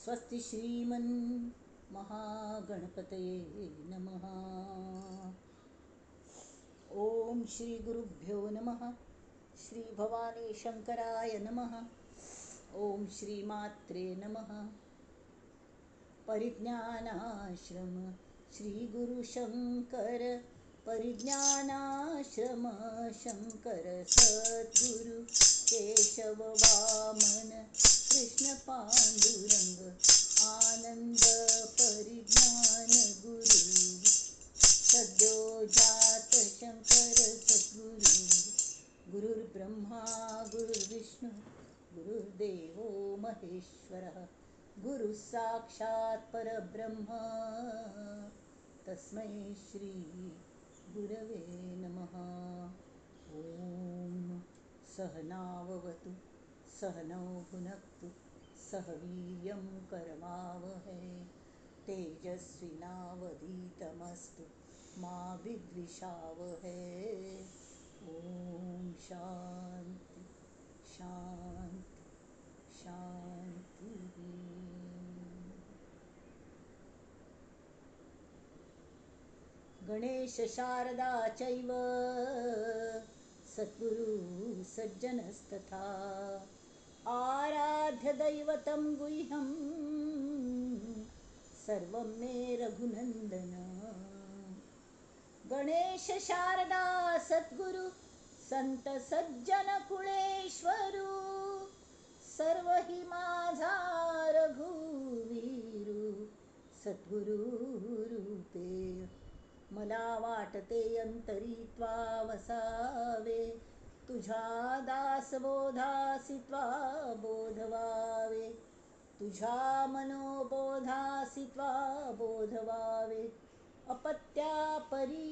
स्वस्ति श्रीमन् महागणपतये नमः। ओम श्री गुरुभ्यो नमः। श्री भवानी शंकराय नमः। ओम श्री मात्रे नमः। परिज्ञानाश्रम श्री गुरु शंकर परिज्ञानाश्रम शंकर सद्गुरु केशव वामन कृष्ण पांडुरंग आनंद परिज्ञान गुरु सद्यो जात शंकर सद्गुरु गुरुर्ब्रह्मा गुरुर्विष्णु गुरुर्देवो महेश्वरः गुरु साक्षात् परब्रह्म तस्मै श्री गुरवे नमः। ओम सहनाववतु सहनौ भुनक्तु सह वीर्यं करवावहै तेजस्विनावधीतमस्तु मा विद्विषावहै। ओम शांति शांति शांति। गणेश शारदा चैव सद्गुरु सज्जनस्तथा आराध्य दैवतं गुह्यं सर्वं मे रघुनंदन। गणेश शारदा सद्गुरु संत सज्जन कुळेश्वरू सर्व हि माझा रघुवीरू सद्गुरु रूपे मला वाटते अंतरी त्वा वसावे तुझ्या दासबोधासी त्वा बोधवावे तुझ्या मनोबोधासी त्वा बोधवावे अपत्या परी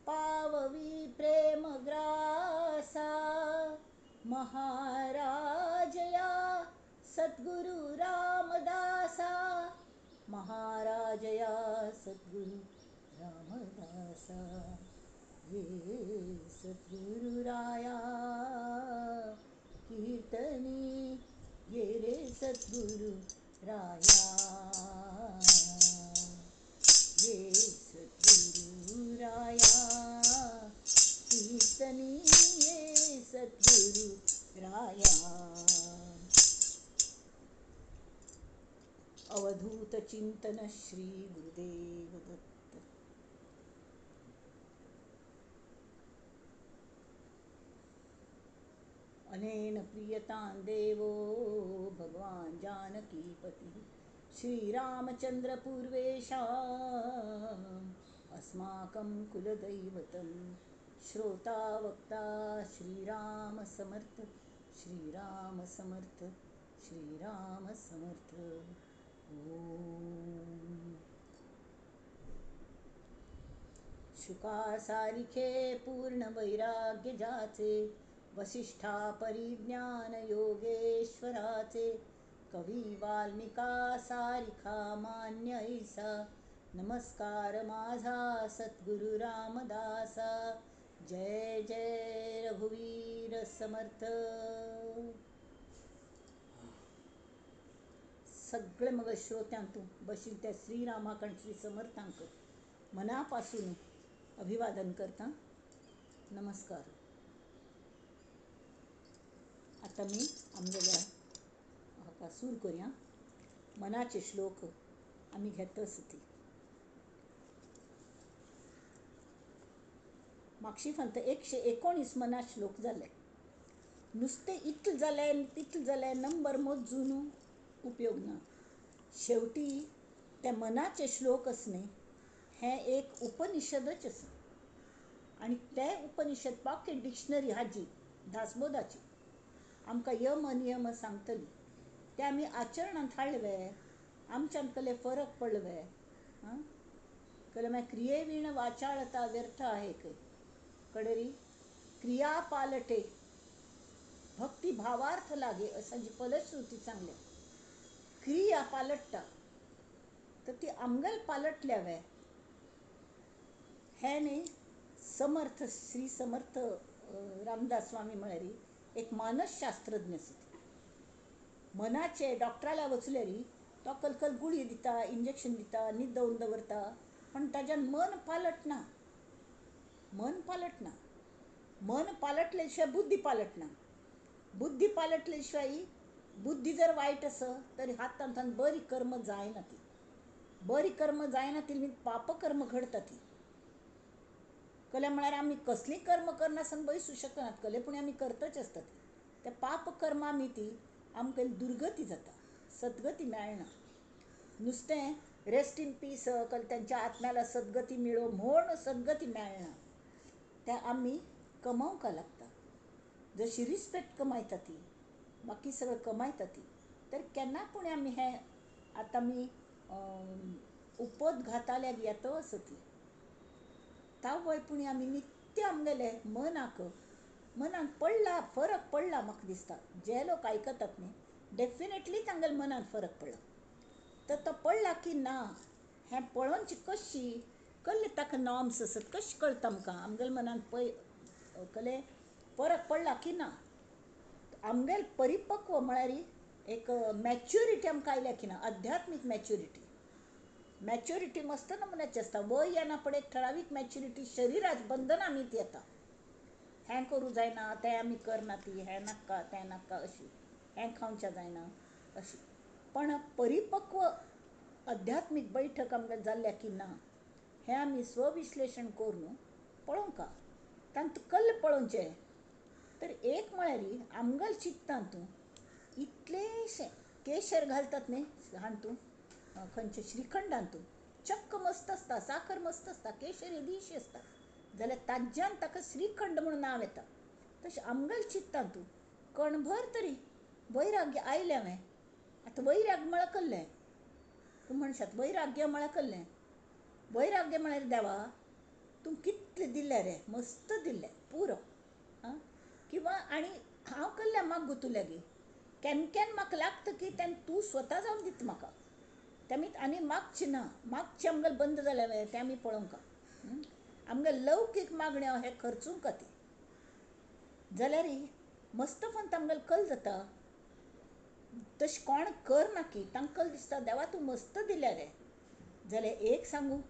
पाववी प्रेमग्रासा महाराजया सद्गुरु रामदासा महाराजया सद्गुरु रामदासा ये सद्गुरु राया कीर्तनी ये रे सद्गुरु राया ये सद्गुरु राया कीर्तनी ये सद्गुरु राया। अवधूत चिंतन श्री गुरुदेव दत्त। अनेन प्रियतां देवो भगवान् जानकीपतिः श्रीरामचन्द्र पूर्वेषाम् अस्माकं कुलदैवतं श्रोता वक्ता श्रीराम समर्थ श्रीराम समर्थ श्रीराम समर्थ। ओम शुका सारिखे पूर्ण वैराग्य जाचे वसिष्ठा परिज्ञान योगेश्वराचे कवी वाल्मिका सारिखा मान्य ऐसा नमस्कार माझा सद्गुरु रामदासा जय जय रघुवीर समर्थ। सगळे मग श्रोत्यांतून बशील त्या श्रीरामाकण श्री समर्थांक मनापासून अभिवादन करता नमस्कार। आता मी आमच्या हाका सूर करूया मनाचे श्लोक आम्ही घेतच ती मागशी फक्त 119 मनात श्लोक जाले नुसते इतल जाले नंबर मोजून उपयोग ना शेवटी त्या मनाचे श्लोक असणे हे एक उपनिषदच आसा आणि ते उपनिषद पॉकेट डिक्शनरी हाजी दासबोधाची आमकां यम नियम सांगतली ते आमी आचरणांत हाडवे आमच्यान कसले फरक पडवे कले मागीर क्रिये विण वाचाळता व्यर्थ आहे कडेरी क्रिया पालटे भक्ती भावार्थ लागे असं जी फलश्रुती सांगले क्रिया पालटता तर ती आमगेल पालटल्यावे हे न्ही समर्थ श्री समर्थ रामदास स्वामी म्हळ्यार एक मानसशास्त्रज्ञ आसा मनाचे डॉक्टराला वचलेरी तो कलकल गुळी दिता, इंजेक्शन दिता, न्हीद देवन दवरता, पण ताच्यान मन पालटना. मन पालटना. मन पालटले शिवाय बुद्धी पालटना. बुद्धी पालटले शिवाय, बुद्धी जर वायट आसत तरी हातांतल्यान बरी कर्म जायना ती. बरी कर्म जायना ती पापकर्म घडता ती. कले म्हळ्यार आमी कसलीं कर्म करनासन बसूं शकनात, कले पूण आमी करतच आसतात. ते पाप कर्म आमी ती आमकां दुर्गती जाता, सद्गती मेळना. नुस्तें रेस्ट इन पीस त्यांच्या आत्म्याला सद्गती मिळो म्हूण सद्गती मेळना. ते आमी कमावंक लागता. जशी रिस्पेक्ट कमायता ती, बाकी सगळं कमायता ती, तर केन्ना पूण आमी हें आतां आमी उपद घाताल्याक येतो असो ती तावळपुणी आमी नित्य आमगेले मनाक पडला, फरक पडला म्हाका दिसता. जे लोक आयकतात न्ही, डेफिनेटली तांगेल्या मनान फरक पडला. तर तो पडला की ना हें पळोवनची कशी, कसले ताका नॉर्म्स आसत कशें कळटा आमकां आमगेल्या मनान कले फरक पडला की ना. आमगेल परिपक्व म्हळ्यार एक मॅच्युरिटी आमकां आयल्या की ना, आध्यात्मीक मॅच्युरिटी मस्त नमुन्याची आसता. वय येना पण एक ठरावीक मॅच्युरिटी शरिराची बंधनां मीत येता. हें करूं जायना, तें आमी करना ती, हें नाका तें नाका अशी, हें खावचें जायना अशी. पण परिपक्व आध्यात्मीक बैठक आमगेले जाल्ल्या की ना, हें आमी स्वविश्लेशण करून पळोवंका. तांत कल्ल पळोवचें. तर एक म्हळ्यार आमगेल्या चित्तांतू इतलेशें केशर घालतात न्ही हातूंत, खंयचे श्रीखंडांतू चक्क मस्त आसता, साखर मस्त आसता, केशर येदीशी आसता, जाल्यार ताज्यान ताका श्रीखंड म्हणून नांव येता. तशें आमगेल्या चित्तांतू कणभर तरी वैराग्य आयलें हांवें. आतां वैराग्य म्हळ्यार कसलें, तूं म्हणशात वैराग्य म्हळ्यार कसलें. वैराग्य म्हळ्यार देवा तूं कितलें दिल्लें रे, मस्त दिल्लें पुरो. किंवा आनी हांव कसलें मागू तुलेगी, केन्ना म्हाका लागता की तें तूं स्वता जावन दिता म्हाका. तें आनी मागचें ना, मागचें आमगेलें बंद जालें तें आमी पळोवंका. आमगे लौकीक मागण्यो हे खर्चूंक ती, जाल्यार मस्तपंत आमगेलो कल जाता. तशें कोण करना की तांकां कल दिसता देवा तूं मस्त दिलें रे. जाल्यार एक सांगू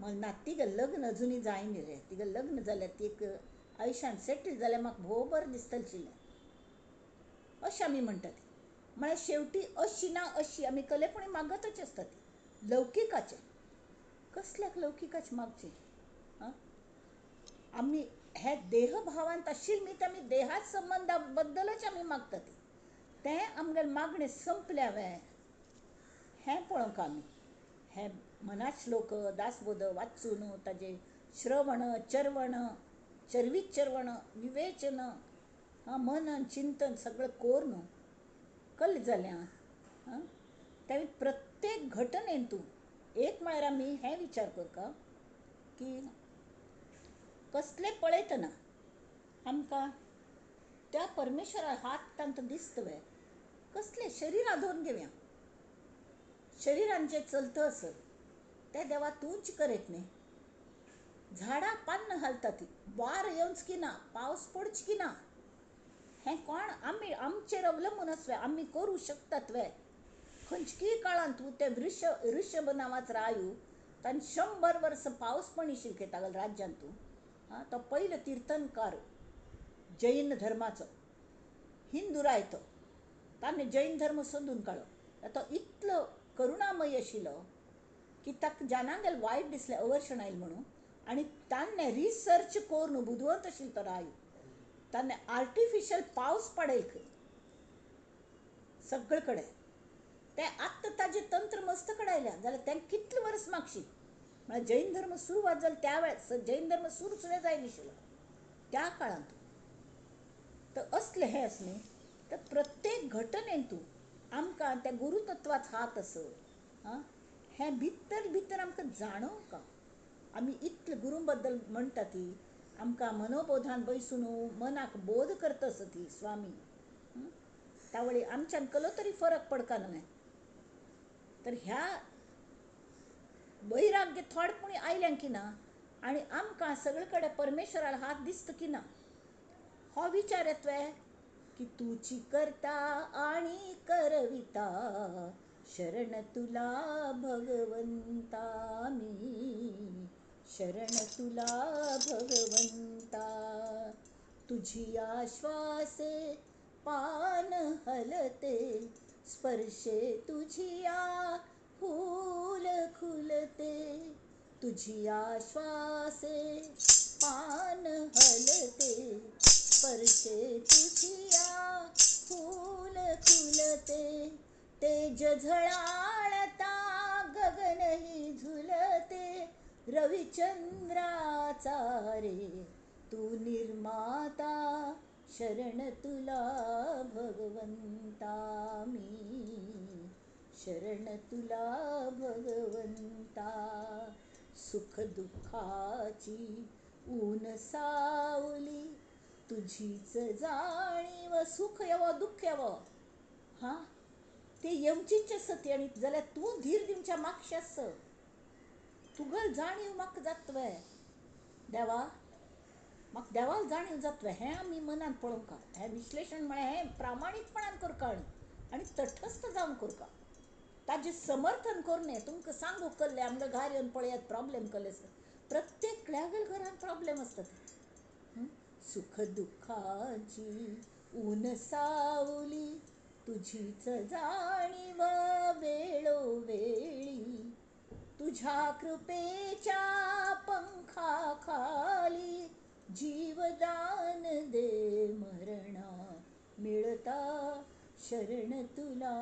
ना, तिगे लग्न अजुनी जायना रे, तिगे लग्न जाल्यार ती एक आयुश्यान सेटल जाल्यार म्हाका भोव बरें दिसतलें अशें आमी म्हणटात. म्हळ्यार शेवटी अशी ना अशी आमी कलेपणी मागतच आसता ती लौकिकाचें. कसल्याक लौकिकाचें मागचें. आमी हे देह भावांत आशिल्ली ती आमी देहाच संबंदा बद्दलच आमी मागता ती. तें आमगेलें मागणें संपलें हांवें हें पळोवंक आमी हे मनाच श्लोक दासबोध वाचून ताजे श्रवण चर्वण विवेचन मनन चिंतन सगळं करून कल्ल जाल्यां त्या प्रत्येक घटनेन तूं एक म्हळ्यार आमी हें विचार करता की कसलें पळयतना आमकां त्या परमेश्वरा हात तांकां दिसतवे. कसलें शरीर धरून घेवया, शरिरान जें चलता आसत तें देवा तूंच करीत न्ही. झाडां पान्न घालता ती, वार येवंच की ना, पावस पडच की ना, हें कोण आमी आमचेर अवलंबून आसवे, आमी करूं शकतात वे. खंयचीय काळांत तूं तें ऋषभ नांवाचो रायू ताणें 100 वर्सां पावस पडिशील खंय तागेल्या राज्यांत तूं. तो पयलो तीर्थंकार जैन धर्माचो हिंदू राय तो, ताणें जैन धर्म सोदून काडलो. तो इतलो करुणामय आशिल्लो की ताका जानांगेल वायट दिसलें अवर्शण आयलें म्हणून, आनी ताणें रिसर्च करून बुदवंत आशिल्लो तो रायू, ताणें आर्टिफिशियल पावस पाडयलो खंय सगळे कडेन. तें आत्तां ताजें तंत्र मस्त कडायल्या, जाल्यार तें कितलें वर्स मागशीं. म्हळ्यार जैन धर्म सुरवात जाली त्या वेळार जैन धर्म सुरू सुद्दां जायनाशिल्लो त्या काळांत. तर असलें हें आसा न्ही, तर प्रत्येक घटनेन तूं आमकां त्या गुरुतत्वाचो हात आसत हें भितर भितर आमकां जाणोवंका. आमी इतलें गुरू बद्दल म्हणटा ती आमकां मनोबोधान बैसून मनाक बोध करता आसत ती स्वामी. तावळी आमच्यान कलो तरी फरक पडका न्हय. तर ह्या वैराग्य थोडपुणी आयलें की ना, आनी आमकां सगळे कडेन परमेश्वरालो हात दिसता की ना, हो विचार येतवे की तुची करता आणि करविता शरण तुला भगवंता मी, शरण तुला भगवंता. तुझी आश्वासे पान हलते, स्पर्शे तुझिया फूल खुलते. तुझी आश्वासे पान हलते, स्पर्शे तुझिया फूल खुलते. तेज झळाळता गगनही झुलते, रविचंद्राचा रे तू निर्माता. शरण तुला भगवंता मी, शरण तुला भगवंता. सुख दुःखाची ऊन सावली, तुझीच जाणीव. सुख येवो दुःख येवो हा ते येवचीच आसत आनी जाल्यार तूं धीर दिवच्या मागशें आस. तुगेल जाणीव म्हाका जातवे देवा, म्हाका देवाल जाणीव जातवे. हें आमी मनान पळोवंक, हें विश्लेशण म्हळ्यार हें प्रामाणीकपणान करता आनी तटस्थ जावन करता. ताजें समर्थन करने तुमकां सांगू कसलें आमगे घार येवन पळयात प्रॉब्लेम कसले. प्रत्येकल्यागेर घरान प्रॉब्लेम आसतात. सुख दुःखाची ऊन सावली, तुझीच जाणीव वेळोवेळी. तुझ्या कृपेच्या पंखाखाली, जीवदान दे मरणा मिळता. शरण तुला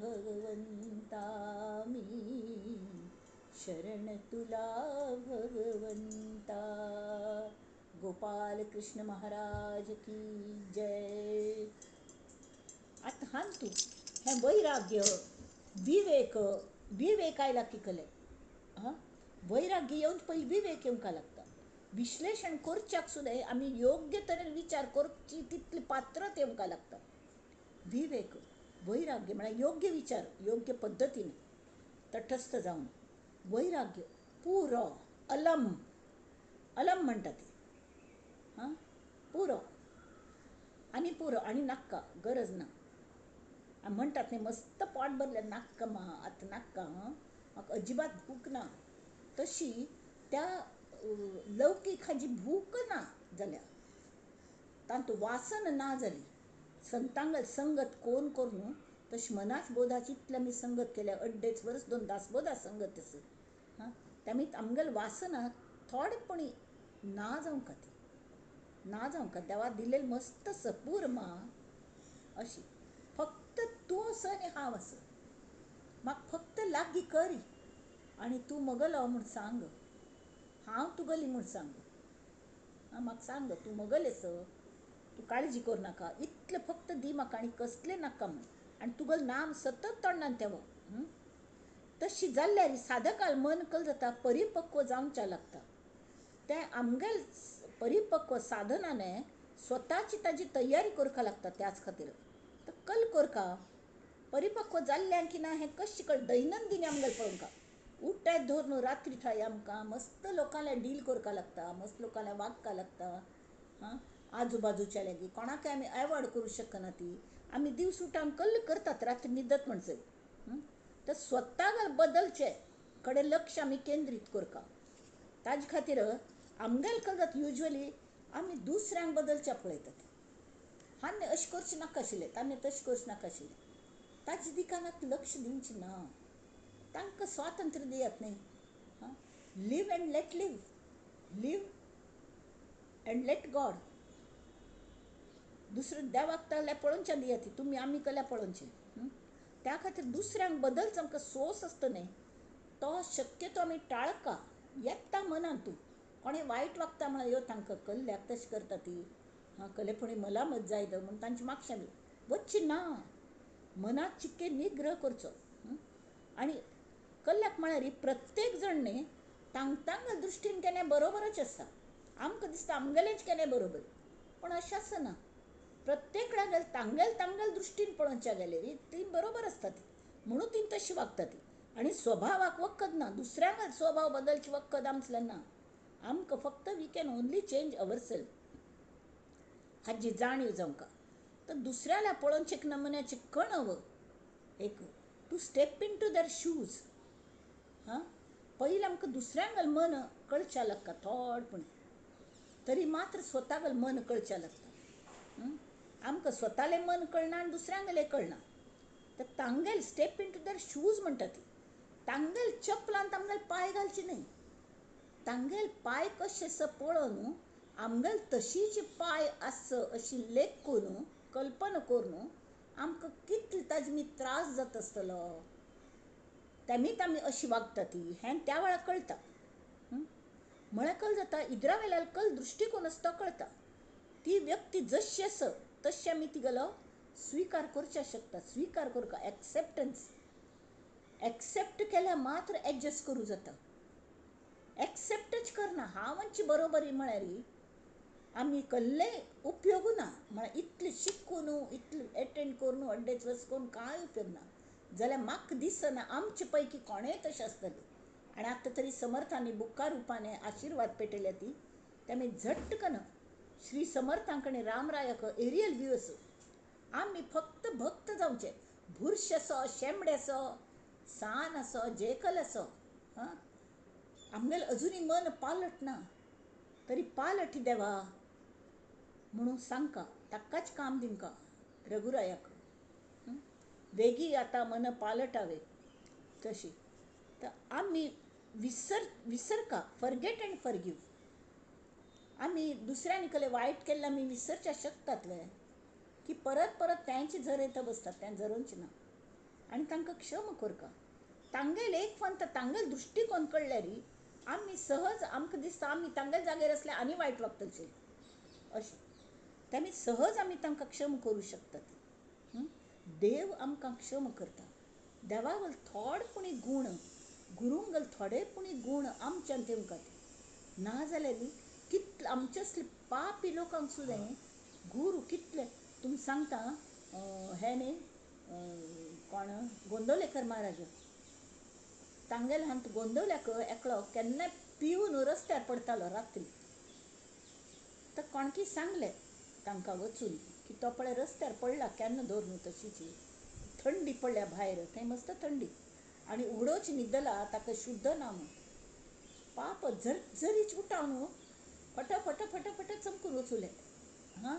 भगवंता मी, शरण तुला भगवंता. गोपाल कृष्ण महाराज की जय. आता हान तू हें वैराग्य विवेक, विवेक आयला की कले वैराग्य येवन पयलीं विवेक येवंका लागता. विश्लेषण करच्याक सुद्दां आमी योग्य तरेन विचार करची तितली पात्रत येवंका लागता. विवेक वैराग्य म्हळ्यार योग्य विचार योग्य पद्दतीन तटस्थ जावन. वैराग्य पुरो अलम, अलम म्हणटा ते पुरो आनी नाक्का गरज ना. म्हणटात न्ही मस्त पोट भरलें नाक्का आतां नाक्का म्हाका अजिबात भूक ना. तशी त्या लौकीक हाजी भूक ना जाल्यार, तातूंत वासन ना जाली, संतांगल संगत कोण कर न्हू. तशी मनाच बोधाची इतली आमी संगत केल्या, 2.5 वर्स 2 दासबोधा संगत आसा. त्यामीत आमगेल वासना थोडेपणी ना जावंका, ती ना जावंका. देवा दिलेली मस्त सपूर्मा अशी. फक्त तूं आस आनी हांव आस. म्हाका फक्त लागीं करी आनी तूं म्हगेलो म्हूण सांग, हांव तुगेली म्हूण सांग. म्हाका सांग तूं म्हगेलें आस, तूं काळजी कर नाका, इतलें फक्त दी म्हाका आनी कसलें नाका म्हूण. आनी तुगेलें नाम सतत तोंडान तेवो. तशी जाल्ल्यार साधकाल मन कल जाता परिपक्व जावंच्या लागता. तें आमगेल परिपक्व साधनाने स्वताची ताजी तयारी करपा लागता. त्याच खातीर तर कल करका परिपक्व जाल्ल्यां की ना हें कशें कळ दैनंदीन आमगेल पळोवंका. उठ्ठेच धरून रात्री थाय आमकां मस्त लोकांले डील करपा लागता, मस्त लोकांले वागका लागता. आजू बाजूच्या लेगीत कोणाकय आमी एवॉयड करूं शकना. ती आमी दीस उठावन कल्ल करतात रात्री न्हिदत म्हणसर. तर स्वताक बदलचे कडेन लक्ष आमी केंद्रीत करता. ताजे खातीर आमगेल करतात युजली आमी दुसऱ्यांक बदलच्या पळयतात. हांवें अशें करचें नाका आशिल्लें, ताणें तशें करचें नाका आशिल्लें. ताजे दिकानाक लक्ष दिवचें ना. तांकां स्वातंत्र्य दियात न्ही. Live and let live, live and let God. दुसरें देवाक तळ्यार पळोवचें दियात, तुमी आमी कल्या पळोवचें. त्या खातीर दुसऱ्यांक बदलचो आमकां सोस आसता न्ही, तो शक्यतो आमी टाळका. येता मनान तूं कोणें वायट वागता म्हण यो तांकां कल्ल्याक तशें करता ती कलेपणी मलामत जायत म्हूण तांचे मागशें वचची ना. मनात चिक्के निग्रह करचो. आनी कल्ल्याक म्हळ्यार प्रत्येक जण न्ही तांगतांग दृश्टीन केन्ना बरोबरच आसता. आमकां दिसता आमगेलेंच केन्ना बरोबर, पण अशें आसना. प्रत्येकल्यागेल तांगेल दृश्टीन पळोवच्या गेल्यार ती बरोबर आसता. ती म्हणून ती तशी वागता. ती आनी स्वभावाक वखद ना, दुसऱ्यांक स्वभाव बदलची वखद आमचें ना. आमकां फक्त we can only change our self हाजी जाणीव जावंका. तर दुसऱ्याला पळोवचे एक नमुन्याचे कणव एक to step into their shoes. हां, पयलीं आमकां दुसऱ्यांगल मन कळच्या लागता थोडपण, तरी मात्र स्वतागल मन कळच्या लागता. आमकां स्वताले मन कळना आनी दुसऱ्यांगले कळना. तर तांगेल step into their shoes म्हणटा ती. तांगेल चपलांत आमगेल पांय घालचे न्ही. तांगेल पांय कशे स पळोवन आमगेल तशीच पांय आस अशी लेख करून कल्पना करून आमकां कितले ताजे मी त्रास जाता आसतलो. तेमीत आमी अशी वागता ती हें त्या वेळार कळटा. म्हळ्यार कळ जाता इदरा वेल्यान कल दृश्टिकोन आसा तो कळटा. ती व्यक्ती जशी आसा तशी आमी तिगेलो स्विकार करचे शकता. स्विकार करता, एक्सेप्टन्स. एक्सेप्ट केल्यार मात्र एडजस्ट करूं जाता. एक्सेप्टच करना हांवांची बरोबरी म्हळ्यार आमी कसले उपयोग ना. म्हळ्यार इतले शिकून इतले एटेंड करून अड्डेच वचून कांय उपयोग ना जाल्यार म्हाका दिसना आमचे पैकी कोणेय तशें आसतलें. आनी आतां तरी समर्थांनी बुक्का रुपाने आशिर्वाद पेटयल्या ती तेमी झट्टकन श्री समर्थांकडे रामरायाक एरियल व्यू असो. आमी फक्त भक्त जावचे. भुरश असो, शेंबडे असो, सान असो, जेकल असो, हां, आमगेलें अजुनी मन पालट ना. तरी पालट देवा म्हणून सांगका, ताकाच काम दिमका रघुरायाक. वेगी आता मन पालटावे तशी. तर आमी विसरका, फॉरगेट अँड फॉरगिव. आमी दुसऱ्यांनी कले वायट केल्लें आमी विसरच्या शकतात वे की परत परत त्यांची झर येता बसतात. तें झरोवचें ना आनी तांकां क्षम करका. तांगेल एक फंत तांगेल दृश्टिकोन कळल्यार आमी सहज आमकां दिसता आमी तांगेल जाग्यार आसल्यार आनी वायट वागतलीं अशें. तेमी सहज आमी तांकां क्षम करूं शकतात. देव आमकां क्षम करता. देवागल थोडेपणी गूण, गुरूंगल थोडेपणी गूण आमच्यान तेमकां ना जाल्यार कितले आमचे असले पापी लोकांक सुद्दां गुरू कितले तुमी सांगता. हे न्ही कोण गोंदवलेकर महाराज, तांगेल हांत गोंदवल्याक एकलो केन्नाय पिवन रस्त्यार पडतालो रात्री. तर कोणकी सांगलें तांकां वचून की तो पळय रस्त्यार पडला केन्ना धरून तशीच थंडी पडल्या भायर, थंय मस्त थंडी आनी उगडोवची न्हिदला ताका शुद्ध ना म्हूण. पाप झरझरीच उठावन फटाफट फटाफट चमकून वचूले. हां,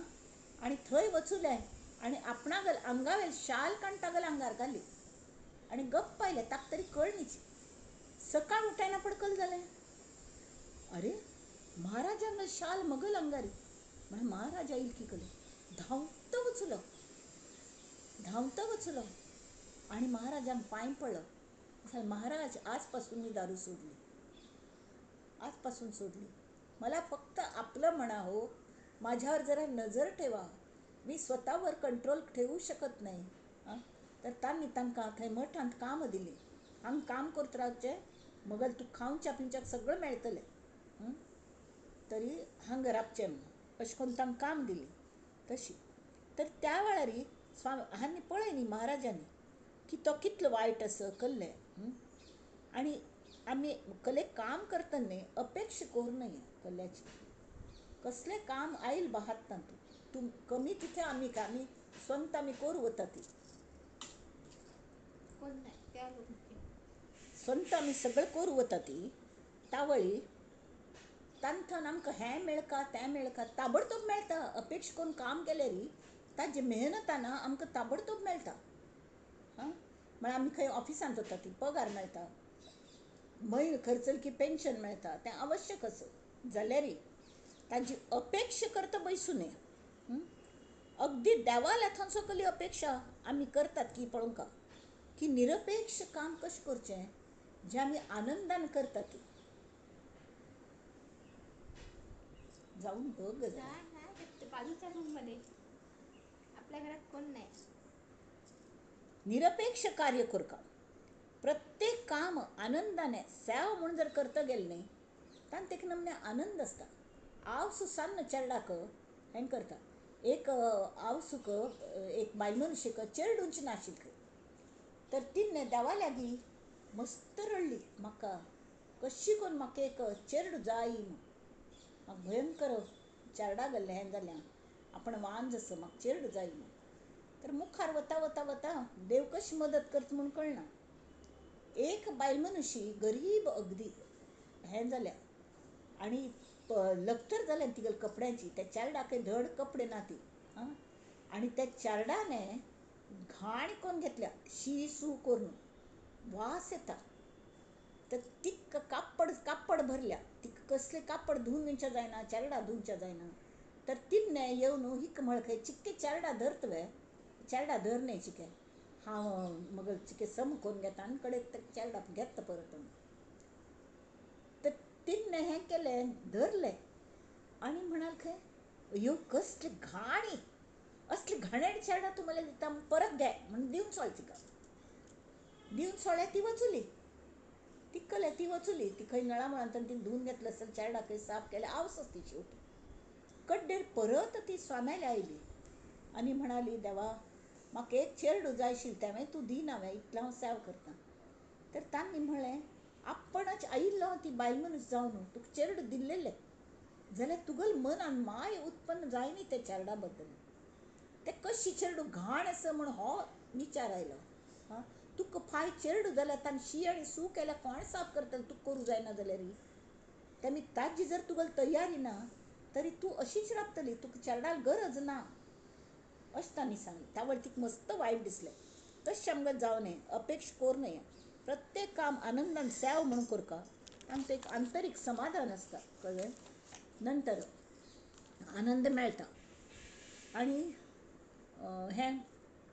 आनी थंय वचूले आनी आपणागल आंगावेल शाल काडून तागेले आंगार घाली आनी गप्प आयले. ताका तरी कळनीच. सकाळ उठायना पडकल जालें. अरे महाराजांगल शाल मगल अंगारी म्हण महाराजा इलकी कले धांवतो वचलो आनी महाराजांक पांय पडलो. महाराज आजपासून मी दारू सोडली, आजपासून सोडली. मला फक्त आपलं म्हणा हो, माझ्यावर जरा नजर ठेवा. मी स्वतःवर कंट्रोल ठेवू शकत नाही. तर तांणी तांकां थंय मठांत काम दिली. हांगा काम करत रावचें, मगल तूं खावच्या पिवच्याक सगळं मेळटलें, तरी हांगा रावचें म्हूण अशें करून तांकां काम दिली तशी. तर त्या वेळार हांणी पळय न्ही महाराजांनी की तो कितलो वायट असो कल्ले. आनी आमी कले काम करतना न्ही अपेक्षा करूं नये कल्ल्याची. कसलें काम आयल बाहात तूं कमी तिथे आमी स्वंत आमी करूं वता ती स्वंत आमी सगळें करूं वता ती तावळी तांथन आमकां हें मेळका तें मेळका ताबडतोब मेळटा. अपेक्षा करून काम केल्यार ताजे मेहनतान आमकां ताबडतोब मेळटा. म्हळ्यार आमी खंय ऑफिसांत वता ती पगार मेळटा, म्हयनो खर्चल की पेन्शन मेळटा, तें आवश्यक असो जाल्यारय ताजी अपेक्षा करता बसूं नये. अगदी देवाल्या थंयसो कसली अपेक्षा आमी करतात की पळोवंका की निरपेक्ष काम कशें करचें जें आमी आनंदान करता ती जाऊन बघ बाजूच्या रूम मध्ये आपल्या घरात कोण नाही. निरपेक्ष कार्य करका. प्रत्येक काम आनंदाने सेवा म्हणून जर करता गेलें न्ही तान तेका नमने आनंद आसता. आवसू सान्न चेरडाक हें करता. एक आवसूक एक बायल मनशेक चेरडूंच नाशिल्लें. तर तिन्ने देवा लागीं मस्त रडली, म्हाका कशी करून म्हाका एक चेरडू जाय म्हूण. म्हाका भयंकर चेरडा गेल्लें हें जालें आपण वांज असो म्हाका चेरडू जाय म्हूण. तर मुखार मुखार वता वता वता देव कशी मदत करता म्हणून कळना. एक बायल मनुशी गरीब अगदी हें जाल्या आनी लक्तर जाल्या तिगेल कपड्यांची. त्या चारडाक धड कपडे ना ती. आनी त्या चारडाने घाण करून घेतल्या, शी सू करून. वास येता. तर तिक कापड भरल्या. तिक कसले कापड धुवूंच्या जायना, चारडा धुवूंच्या जायना. तर तिन्ने येवन हिक म्हळखे चिक्के चारडा धरतवे. चारडा धरणे चिके हांव मग चिके सम करून घेता आनी कडेक चारडा घेता परत. तर तिन्ने हें केलें, धरलें आनी म्हणाल खंय अयो कसले घाणी, असले घाणेड चारडा तुम्हाला दिता, परत घे म्हणून दिवन सोळ तिका. दिवन सोळ्या ती वचुली. तिकले ती वचुली. ती खंय नळा मुळांतून ती धुवून घेतलं असेल, चारडा खंय साफ केले, आवसच ती शेवटी. कड्डेर परत ती स्वाम्याला आयली आनी म्हणाली, देवा म्हाका एक चेरडू जाय आशिल्लें, तें तूं दिना हांवें इतलें हांव सेवा करतां. तर तांणी म्हणलें, आपणच आयिल्लो ती बायल मनीस जावन तुका चेरडू दिल्लेलें जाल्यार तुगेल मनान माय उत्पन्न जाय न्ही त्या चारडा बद्दल. ते कशी चेरडू घाण आसा म्हूण हो विचार आयलो. तुका फाय चेरडू जाल्यार ताणें शी आनी सू केल्यार कोण साफ करतलें, तुका करूं जायना जाल्यार. तेमी ताजी जर तुगेल तयारी ना तरी तूं अशीच राबतली, तुका चारडाल गरज ना अशें तांणी सांगलें. त्या वेळार तिका मस्त वायट दिसलें. तशें आमकां जावं न्हय, अपेक्षा करूं नये. प्रत्येक काम आनंदान सेवा म्हणून करता. आमचें एक आंतरीक समाधान आसता, कळ्ळें. नंतर आनंद मेळटा. आनी हें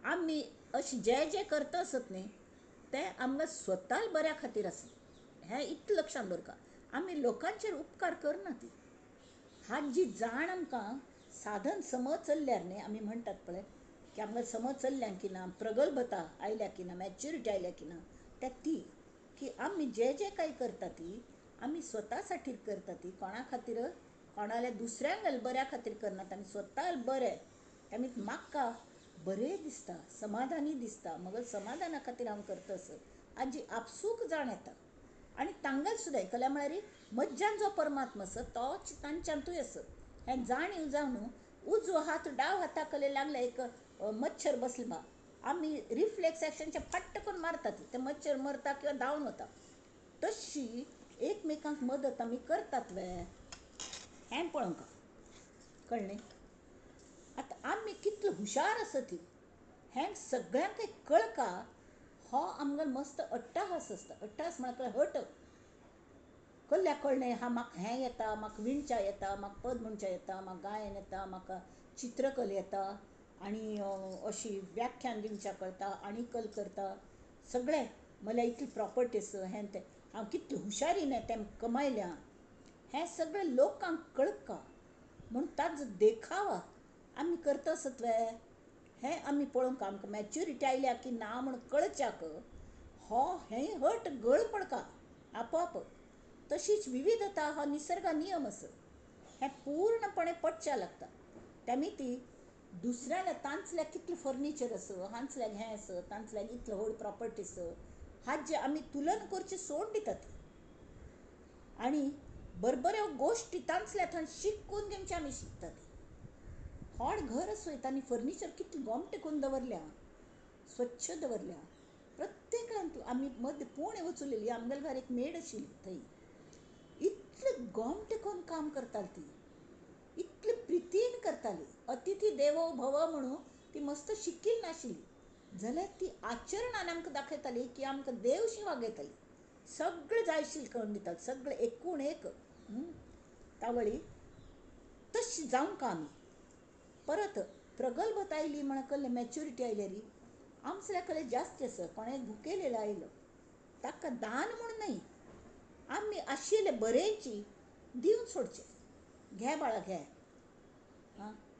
आमी अशें जें करता आसत न्ही तें आमकां स्वताल बऱ्या खातीर आसता. हें इतलें लक्षांत दवरता. आमी लोकांचेर उपकार करना ती. हाची जाण आमकां साधन समज चल्ल्यार न्ही, आमी म्हणटात पळय की आमकां समज चल्ल्या की ना, प्रगल्भता आयल्या की ना, मॅच्युरिटी आयल्या की ना, तें ती की आमी जें कांय करता ती आमी स्वता खातीर करता. ती कोणा खातीर, कोणाल्या दुसऱ्यांक बऱ्या खातीर करनात. आमी स्वता बरें, आमी म्हाका बरें दिसता, समाधानी दिसता, मग समाधाना खातीर हांव करता आसत हाजी आपसूक जाण येता. आनी तांगेल सुद्दां आयकल्या म्हळ्यार मज्जान जो परमात्मा आसा तोच तांच्यांतूय आसत हें जाणीव जावन उजवो हात डाव हाताकले लागले, एक मच्छर बसले बा, आमी रिफ्लेक्स एक्शनचे फट्ट करून मारता ती, ते मच्छर मरता किंवा धांवन वता. तशी एकमेकांक मदत आमी करतात वे, हें पळोवंक कळ्ळें. आतां आमी कितलो हुशार आसा ती हें सगळ्यांक कळका हो आमकां मस्त अट्टहास आसता. अट्टहास म्हळ्यार हट कल्ल्या कळ्ळें. म्हाका हें येता, म्हाका विणच्या येता, म्हाका पद म्हणच्या येता, म्हाका गायन येता, म्हाका चित्रकला येता, आनी अशी व्याख्यान दिवच्या कळटा, आनी कल करता सगळें. मला इतली प्रॉपर्टीज हें तें हांव कितलें हुशारीन तें कमायल्या, हें सगळें लोकांक कळका म्हूण ताजो देखावा आमी करता आसत वे. हें आमी पळोवंक आमकां मॅच्युरिटी आयल्या की ना म्हूण कळच्याक हो हें हट गळ पडका आपोआप. तशीच विविधता हो निसर्गा नियम आसा, हें पूर्णपणे पटच्या लागता. तेमी ती दुसऱ्याल्या तांचल्याक कितलें फर्निचर आसा, हांचल्याक हें आसा, तांचल्याक इतलो व्हड प्रॉपर्टी आसा, हाजी आमी तुलन करची सोड दितात. आनी बऱ्यो गोश्टी तांचल्या थंय शिकून घेवचें आमी शिकतात. व्हड घर आसूं आनी फर्निचर कितलें गोमटें करून दवरल्या, स्वच्छ दवरल्या. प्रत्येकान आमी मध्य पुणे वचुलेली, आमगेले घर एक मेड आशिल्ली थंय, इतलें गोमटें करून काम करताली ती, इतलें प्रितीन करताली. अतिथी देवो भव म्हणून ती मस्त शिकिल्ली नाशिल्ली जाल्यार ती आचरणान आमकां दाखयताली की आमकां देवशी वागयताली. सगळें जाय आशिल्लें करून दिताली, सगळें एकूण एक. तावळी तशी जावंक आमी परत प्रगल्भता आयली म्हण कल्लें, मॅच्युरिटी आयल्यार आमचल्या कडेन जास्त आसा. कोणें भुकेलेलो आयलो ताका दान म्हणून न्हय, आमी आशिल्लें बरेंची दिवन सोडचें. घे बाळा घे,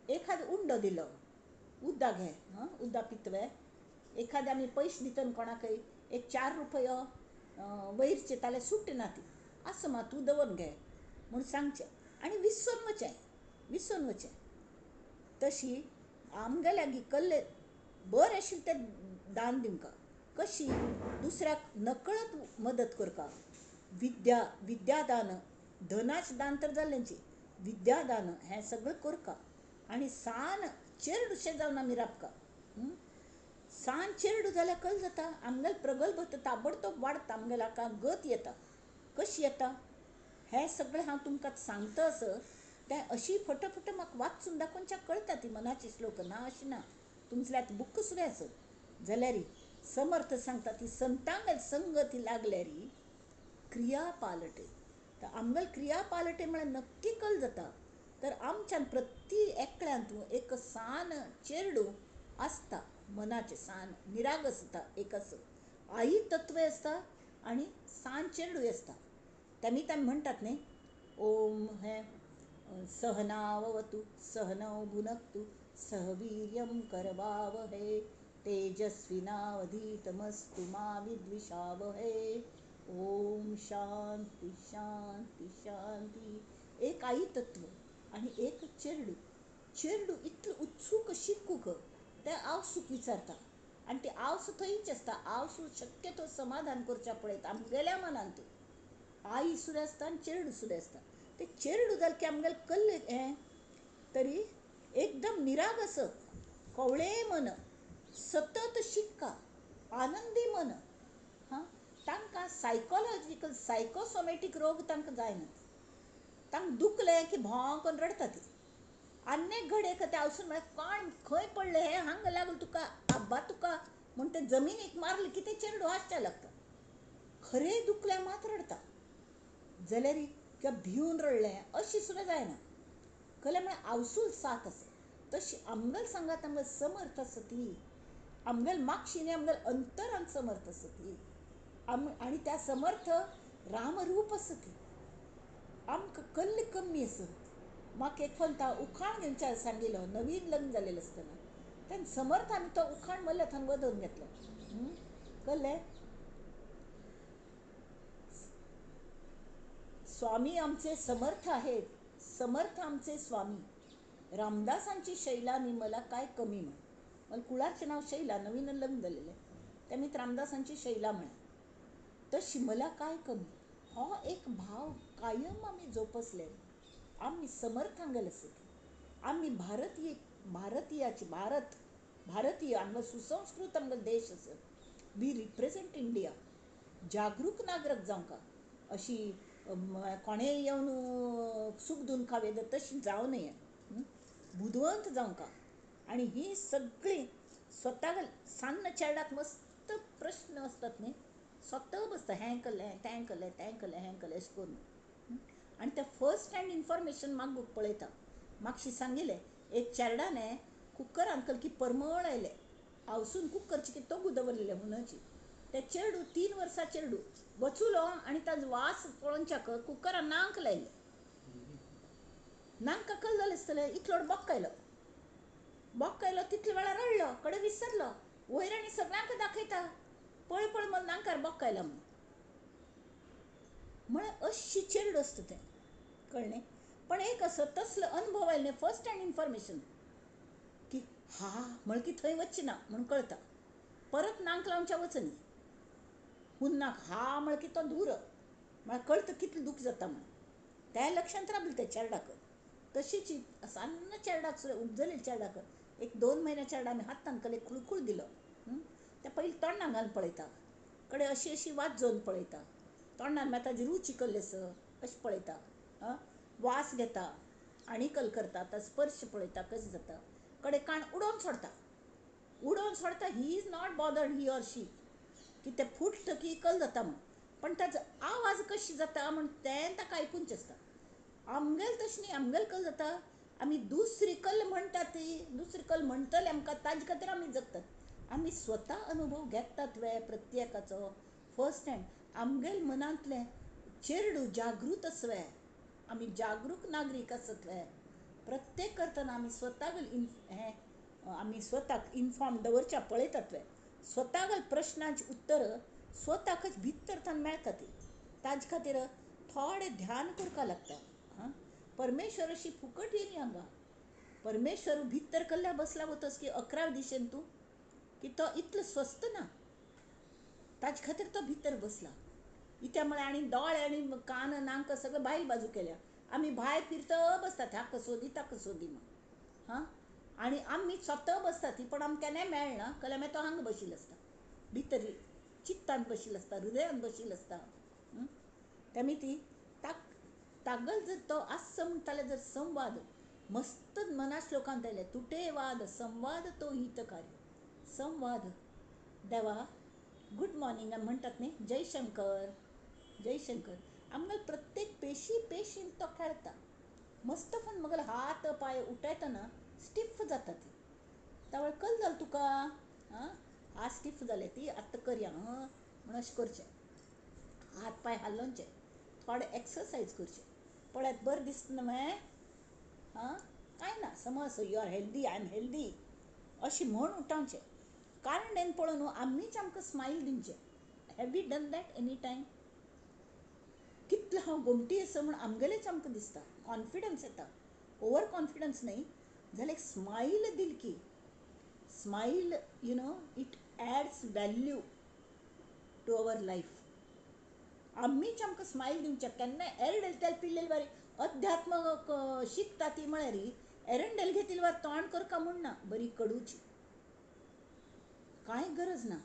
एखादो उंडो दिलो, उद्दा घे, उद्दा पितवे. एखादे आमी पयशे दितना कोणाकय एक 4 रुपयो वयरचे ताले सुट्ट ना ती, आसा मा तूं दवर घे म्हूण सांगचें आनी विसरून वचें. तशी आमगेल्या कल्लें बरें आशिल्लें तें दान दिवंक, कशी दुसऱ्याक नकळत मदत करता. विद्यादान, धनाचें दान तर जाल्लेंची, विद्यादान हें सगळें करता. आनी सान चेरडुशें जावन आमी राबता. सांज चेरडू जाल्यार कळ्ळ जाता आमगेल प्रगल्भ ताबडतोब वाडटा आमगेल हाका गत येता. कशी येता हें सगळें हांव तुमकां सांगता असं तें अशी फटफट म्हाका वाचून दाखोवनच्याक कळटा ती मनाची श्लोक ना अशी ना. तुमचें आतां बुक्क सुद्दां आसत जाल्यार समर्थ सांगता ती संतांगेल संगती लागल्यारी क्रिया पालटे. तर आमगेल क्रिया पालटे म्हळ्यार नक्की कळ्ळ जाता तर आमच्यान प्रती एकल्यान एक सान चेरडू आसता. मनाचें सान निराग आसता एक आई तत्व आसता आनी सान चेरडूय आसता. तेमी म्हणटात न्ही ओम हें सहनावतु सहनौ भुनक्तु सह वीर्यं करवावहै तेजस्विनावधीतमस्तु मा विद्विषावहै ओम शांती शांती शांती. एक आई तत्व आणि एक चेरडू. चेरडू इतलो उत्सूक शिकूक ते आवसूक विचारता आनी ते आवसू थंयच आसता. आवसू शक्यतो समाधान करच्या पळयत आमगेल्या मनांत आई सुद्दां आसता आनी चेरडू सुद्दां आसता. ते चेरडू जालें की आमगेलें कल्ल हें तरी एकदम निराग आसत कवळें मन सतत शिक्का आनंदी मन. हां तांकां सायकोलॉजिकल सायकोसोमॅटीक रोग तांकां जायना. तांकां दुखलें की भों करून रडटा ती. आनेक घडये ते आवसून म्हळ्यार कोण खंय पडलें हें हांगा लागलें तुका आब्बा तुका म्हूण ते जमिनीक मारलें की ते चेरडू हांसच्या लागता. खरें दुखल्यार मात रडता जाल्यार किंवा भिवन रडलें अशी सुद्दां जायना. कळ्ळें म्हळ्यार आवसूल साथ आसा. तशी आमगेल सांगात आमगेल समर्थ आसा ती आमगेल मागशी न्ही आमगेल अंतरांत समर्थ आसा ती आनी त्या समर्थ रामरूप आसा ती आमकां कल्ल कमी आसत. म्हाका एक फलता उखाण घेवच्या सांगिल्लो नवीन लग्न जालेलें आसतना तेन्ना समर्थान तो उखाण म्हणलें थंय बरोवन घेतलो. कळ्ळें स्वामी आमचे समर्थ आहेत समर्थ आमचे स्वामी रामदासांची शैला न्ही मला काय कमी म्हण. मला कुळाचें नाव शैला नवीन लग्न जालेलें तेमी रामदासांची शैला म्हण. तशी मला काय कमी हो एक भाव कायम आमी जोपासले. आमी समर्थांगेल आसत आमी भारतीयाची भारतीय आमगेलो सुसंस्कृत आमगेलो देश आसत. We represent India. जागरूक नागरीक जावंका अशी कोणेय येवन सूख दिवन खावें तशी जावं नये. बुदवंत जावंका आनी ही सगळीं स्वताक सान्न चेड्याक मस्त प्रश्न आसतात न्ही स्वता बसता हें केलें तें केलें तें केलें हें केलें अशें करून आनी तें फर्स्ट हँड इन्फॉर्मेशन मागूक पळयता. म्हाकशी सांगिल्लें एक चेड्यान कुकरान केलें की परमळ आयलें आवसून कुकरची की तोगू दवरलेलें हुनाची. ते चेडू 3 वर्सां चेडू वचूलो आनी ताजो वास पळोवनच्याक कुकरान नांक लायलें. नांक कळ्ळें जालें आसतलें इतलो बोक्कायलो तितले वेळार रडलो कडे विसरलो वयर आनी सगळ्यांक दाखयता पळय पळय म्हूण नांकार बोक्कायला म्हूण. म्हळ्यार अशी चेडू आसता तें कळ्ळें. पण एक असो तसलो अनुभव आयले फर्स्ट हँड इन्फॉर्मेशन की हा म्हळ्यार की थंय वच्ची ना म्हूण कळटा. परत नांक लावनच्या वचनी हुन्नाक हा म्हळ्यार की तो दूर म्हळ्यार कळटा कितलें दूख जाता म्हूण. त्या लक्षांत रावलें त्या चेड्याक. तशीच सान्न चेड्याक सुद्दां उपजलेल्या चेड्याक एक 2 म्हयन्या चेड्याक हातान केलें खुळखुळ दिलो. ते पयलीं तोंडां घालून पळयता कडे अशी अशी वाजोवन पळयता तोंडान मागीर ताजी रुची कसली आसा अशें पळयता वास घेता आणिकल करता तो स्पर्श पळयता कशें जाता कडे काण उडोवन सोडता he is not bothered he or she की ते फुटतकी कळ्ळ जाता म्हूण. पण ताजो आवाज कशी जाता म्हूण तें ताका आयकूंचें आसता. आमगेल तशें न्ही आमगेल कळ्ळ जाता आमी दुसरी कल्ल म्हणटा ती दुसरी कल्ल म्हणटले आमकां ताजे खातीर आमी जगतात. आमी स्वता अनुभव घेतात वे प्रत्येकाचो फर्स्ट हँड आमगेल मनांतलें चेडू जागृत आसवे आमी जागरूक नागरीक आसत वे प्रत्येक करतना आमी स्वताक आमी स्वताक इन्फॉर्म दवरच्या पळयतात वे स्वतागेल प्रश्नांची उत्तर स्वताकच भितरतान मेळटा ती. ताजे खातीर थोडें ध्यान करपा लागता. परमेश्वर अशी फुकट येयली हांगा. परमेश्वर भितर कसल्या बसला वतस की 11 दिशेन तूं की तो इतलो स्वस्त ना ताजे खातीर तो भितर बसला. इत्या म्हळ्यार आनी दोळे आनी कान नाक सगळें भायल बाजू केल्या आमी भायर फिरत बसतात हाका सोदी ताका सोदी म्हूण. आनी आमी स्वता बसता ती पण आमकां केन्नाय मेळना जाल्यार मागीर तो हांगा बशिल्लो आसता भितर चित्तांत बशिल्लो आसता हृदयांत बशिल्लो आसता तेमी ती तागल जर तो आस म्हणटाले जर संवाद मस्त मना श्लोकांत आयले तुटे वाद संवाद तो हितकारी संवाद देवा गुड मॉर्निंग आमी म्हणटात न्ही जय शंकर आमगेलो प्रत्येक पेशीन तो खेळटा मस्त पण मगेलो हात पांय उठयतना स्टिफ जाता ती त्यावेळेर कल जालें तुका हात स्टिफ जाले ती आतां करया म्हण अशें करचें हात पांय हालोवचे थोडे एक्सरसायज करचे पळयात बरें दिसता न्हू मागीर कांय ना समज you are healthy I am healthy अशी म्हण उठोवचें कारणेन पळोवन आमीच आमकां स्मायल दिवचें have we done that any time कितलो हांव गोमटी आसा म्हण आमगेलेच आमकां दिसता कॉन्फिडन्स येता ओवर कॉन्फिडन्स न्ही जाल्यार एक स्माईल दिली की smile you know it adds value to our life आमीच आमकां स्माईल दिवचें केन्नाय एरडेल पिल्लेली बारी अध्यात्म शिकता ती म्हळ्यार एरंडेल घेतिली बारी तोंड करका म्हूण ना बरी कडूची कांय गरज ना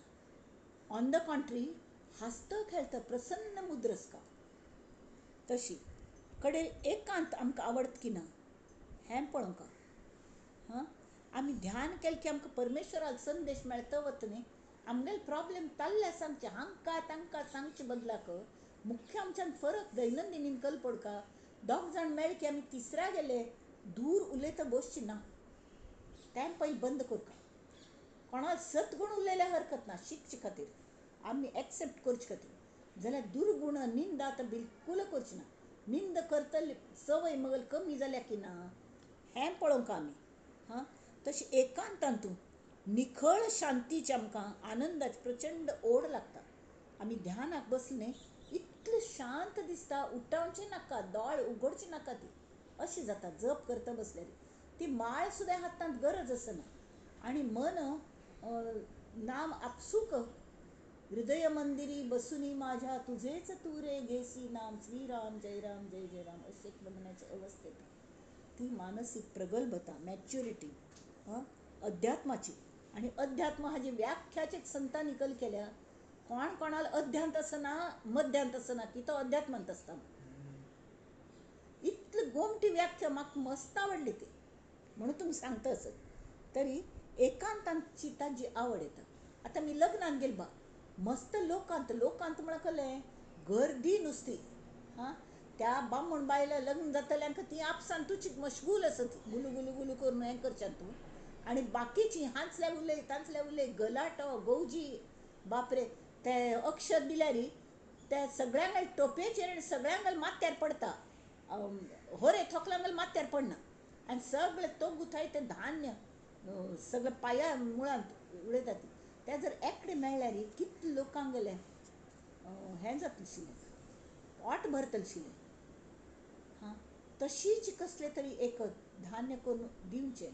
ऑन द कॉन्ट्री हासता खेळता प्रसन्न मुद्रस्का तशी कडेन एकांत आमकां आवडता की ना हें पळोवंक आमी ध्यान केलें की आमकां परमेश्वराचो संदेश मेळता वता न्ही आमगेले प्रॉब्लेम ताल्ले सांगचे हांकां तांकां सांगचे बदलाक मुख्य आमच्यान फरक दैनंदिनीन कल पडका दोग जाण मेळ्ळे की आमी तिसऱ्या गेले दूर उलयता बसची ना तें पयलीं बंद करता कोणाल सतगुण उलयल्यार हरकत ना शिकचे खातीर आमी एक्सेप्ट करचे खातीर जाल्यार दुर्गुण निंदा आतां बिलकुल करची ना निंद करतली संवय मगल कमी जाल्या की ना हें पळोवंक आमी तशी एकांतांतून निखळ शांतीची आमकां आनंदाची प्रचंड ओड लागता आमी ध्यानाक बसले न्ही इतलें शांत दिसता उठोवचें नाका दोळ उगडची नाका ती अशी जाता जप करता बसल्यार ती माळ सुद्दां हातांत गरज आसना आनी मन नाम आपसूक हृदय मंदिरी बसुनी माझ्या तुझेच तू रे घेसी नाम श्रीराम जय राम अशें एक म्हणण्याचे अवस्थेत ती मानसिक प्रगल्भता मॅच्युरिटी अध्यात्माची आणि अध्यात्म हाजी व्याख्याच एक संतांनी निकल केल्या कोण कोणाला अध्यांत असना मध्यांत असना की तो अध्यात्मांत असता इतली गोमटी व्याख्या म्हाका मस्त आवडली ती म्हणून तुमी सांगता असत तरी एकांतांची ताजी आवड येता आता मी लग्नान गेल बा मस्त लोकांत म्हळ्यार कळ्ळें गर्दी नुसती त्या बामण बायला लग्न जातल्यांक ती आपसान तुची मशगूल आसा ती गुलू गुलू गुलू करून हें करच्यान तूं आनी बाकीची हांचल्या उलय तांचल्या उलय गलाटो गौजी बापरे ते अक्षर दिल्यार ते सगळ्यांक टोपयेचेर सगळ्यांक माथ्यार पडटा होरे थोकल्यांक माथ्यार पडना आनी सगळे तो गुथाय ते धान्य सगळे पांया मुळांत उडयता ती ते जर एकडें मेळ्ळ्यार कितले लोकांक गेले हें जातलें पोट भरतलें तशीच कसले तरी एक धान्य करून दिवचें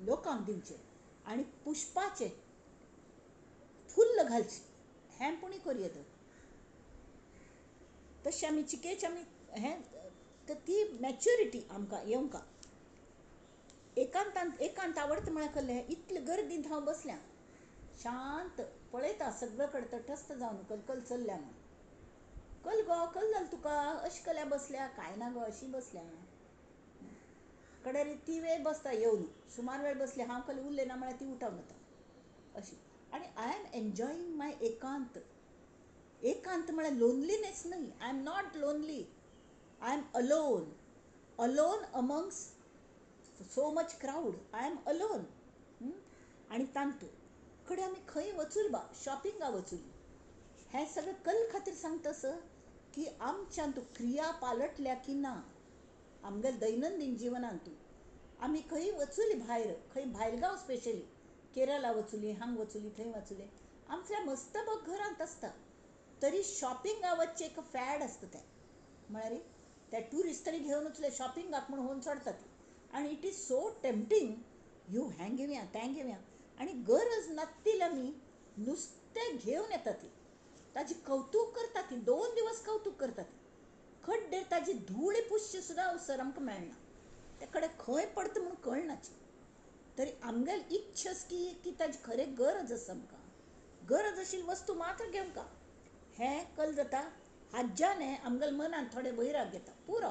लोकांक दिवचें आनी पुष्पाचें फुल्ल घालचें हें पुणी करूं येता तशें आमी चिकेच आमी हें ती मॅच्युरिटी आमकां येवंका एकांत आवडटा म्हळ्यार कहलें इतले गर्दींत हांव बसल्यां शांत पळयता सगळे कडेन तटस्थ जावन कलकल चल्ल्या म्हणून कल गो कल जालें तुका अशें कल्या बसल्या कांय ना गो अशी बसल्या कडेन ती वेळ बसता येवन सुमार वेळ बसली हांव कल उरलें ना म्हळ्यार ती उठोन वता अशी आनी आय एम एन्जॉयींग माय एकांत म्हळ्यार लोनलीनेस न्हय I am not lonely I am alone amongst so much crowd I am alone आनी तांतू कडेन आमी खंय वचूल बा शॉपिंगाक वचूली हें सगळें कल खातीर सांगतास की आमच्यान तूं क्रिया पालटल्या की ना आमगे दैनंदीन जिवनांत आमी खंय वचूली भायर खंय भायलगांव स्पेशली केरला वचूली हांग वचूली थंय वचूले आमच्या मस्त बग घरांत आसता तरी शॉपिंगाक वचचें एक फॅड आसता तें म्हळ्यार ते ट्युरिस्ट तरी घेवन वचले शॉपिंगाक म्हूण होवन चडटा ती आनी इट इज सो टेम्पटींग यू हें घेवया तें घेवया आनी गरज नासतील आमी नुस्तें घेवन येता ती ताजी कौतूक करता ती 2 दिवस कौतूक करता ती खड्डेर ताजी धुळी पुसची सुद्दां अवसर आमकां मेळना तेकडे खंय पडता म्हणून कळनाची. तरी आमगेल इच्छस की ताजी खरें गरज आसा आमकां. गरज आशिल्ली वस्तू मात्र घेवंका. हें कल जाता हाज्यान हें आमगेल्या मनान थोडें वैराग येता. पुरो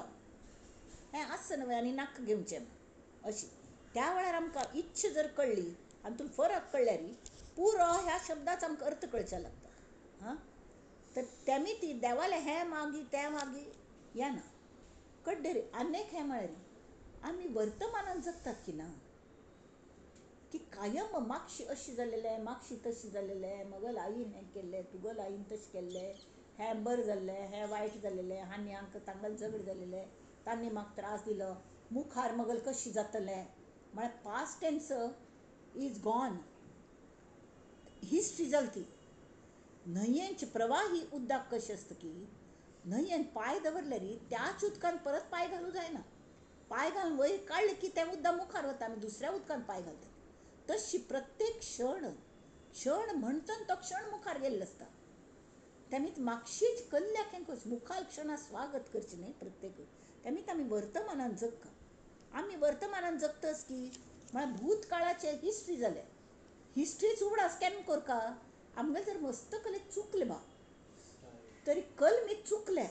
हें आसना न्हय आनी नाका घेवचें अशी. त्या वेळार आमकां इच्छा जर कळ्ळी, हातून फरक कळ्ळ्यार पुरो ह्या शब्दाचो आमकां अर्थ कळचें लागता. हां, तर तेमी ती देवालें हें मागी तें मागी हें ना. कड्डेरी आनेक हें म्हळ्यार आमी वर्तमानान जगतात की ना, की कायम मागशी अशी जालेलें, मागशी तशी जालेलें, मगल आईन हें केल्लें, तुगल आईन तशें केल्लें, हें बरें जाल्लें, हें वायट जालेलें, हांणी हांकां तांगेल झगड जालेलें, तांणी म्हाका त्रास दिलो, मुखार मगल कशी जातलें. म्हळ्यार past tense is gone, history जाली ती. न्हंयेंचे प्रवाही उदक कशें आसता की न्हंयेन पांय दवरल्यार त्याच उदकान परत पांय घालूं जायना. पांय घालून वयर काडलें की तें उदक मुखार वता, आमी दुसऱ्या उदकान पांय घालतात. तशी प्रत्येक क्षण म्हणटन तो क्षण मुखार गेल्लो आसता. तेमीत मागशीच कल्ल्याक हें करचें, मुखार क्षणा स्वागत करचें न्ही प्रत्येक. तेमीत आमी वर्तमानान जगता. आमी वर्तमानान जगतस की म्हळ्यार भूतकाळाचें हिस्ट्री जालें. हिस्ट्रीच उगडास केन्ना करका, आमगेलें जर मस्तकलें चुकलें बा, तरी कल मी चुकलें,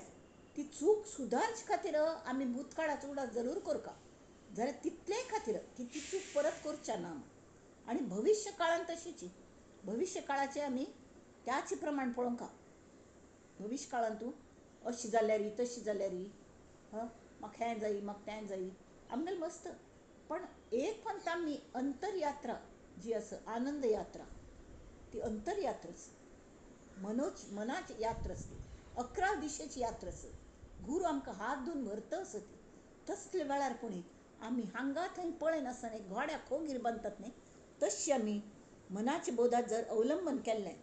ती चूक सुदारचे खातीर आमी भूतकाळाचो उगडास जरूर करका. जाल्यार तितले खातीर की ती चूक परत करच्या ना. आनी भविश्य काळान तशीच भविश्य काळाचें आमी त्याच प्रमाण पळोवंका. भविश्य काळान तूं अशी जाल्यार तशी जाल्यार म्हाका हें जायी म्हाका तें जायी आमगेलें मस्त. पण एक पंत आमी अंतरयात्रा जी आसा, आनंद यात्रा, ती अंतरयात्रा आसा, मनाची यात्रा आसा ती. 11 दिशेची यात्रा आसा. गुरू आमकां हात धरून व्हरता आसा ती. तसले वेळार पुणी आमी हांगा थंय पळयनासतना एक घोड्याक खोगीर बांदतात न्ही, तशी आमी मनाच्या बोधात जर अवलंबन केल्लें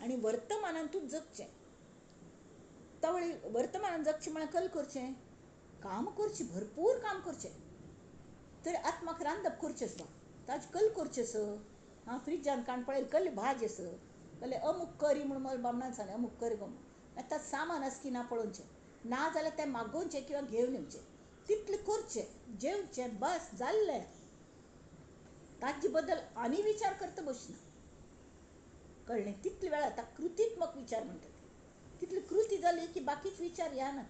आनी वर्तमानांतूच जगचें. तावळी वर्तमानान जगचें म्हळ्यार कल करचें, काम करचें, भरपूर काम करचें. तरी आतां म्हाका रांदप करचें आसा, ताजे कल करचें आसा. हांव फ्रिजान काडून पळयलें कसली भाजी आसा, कसलें अमूक करी म्हणून मला बामणान सांगलें अमूक करी गो म्हणून. आतां सामान आसा की ना पळोवचें, ना जाल्यार तें मागोवचें किंवा घेवन येवचें. तितलें करचें, जेवचें, बस जाल्लें. ताजे बद्दल आनी विचार करता बसना. कळ्ळें? तितले वेळार ताका कृतीत्मक विचार म्हणटात. तितली कृती जाली की बाकीचे विचार येनात.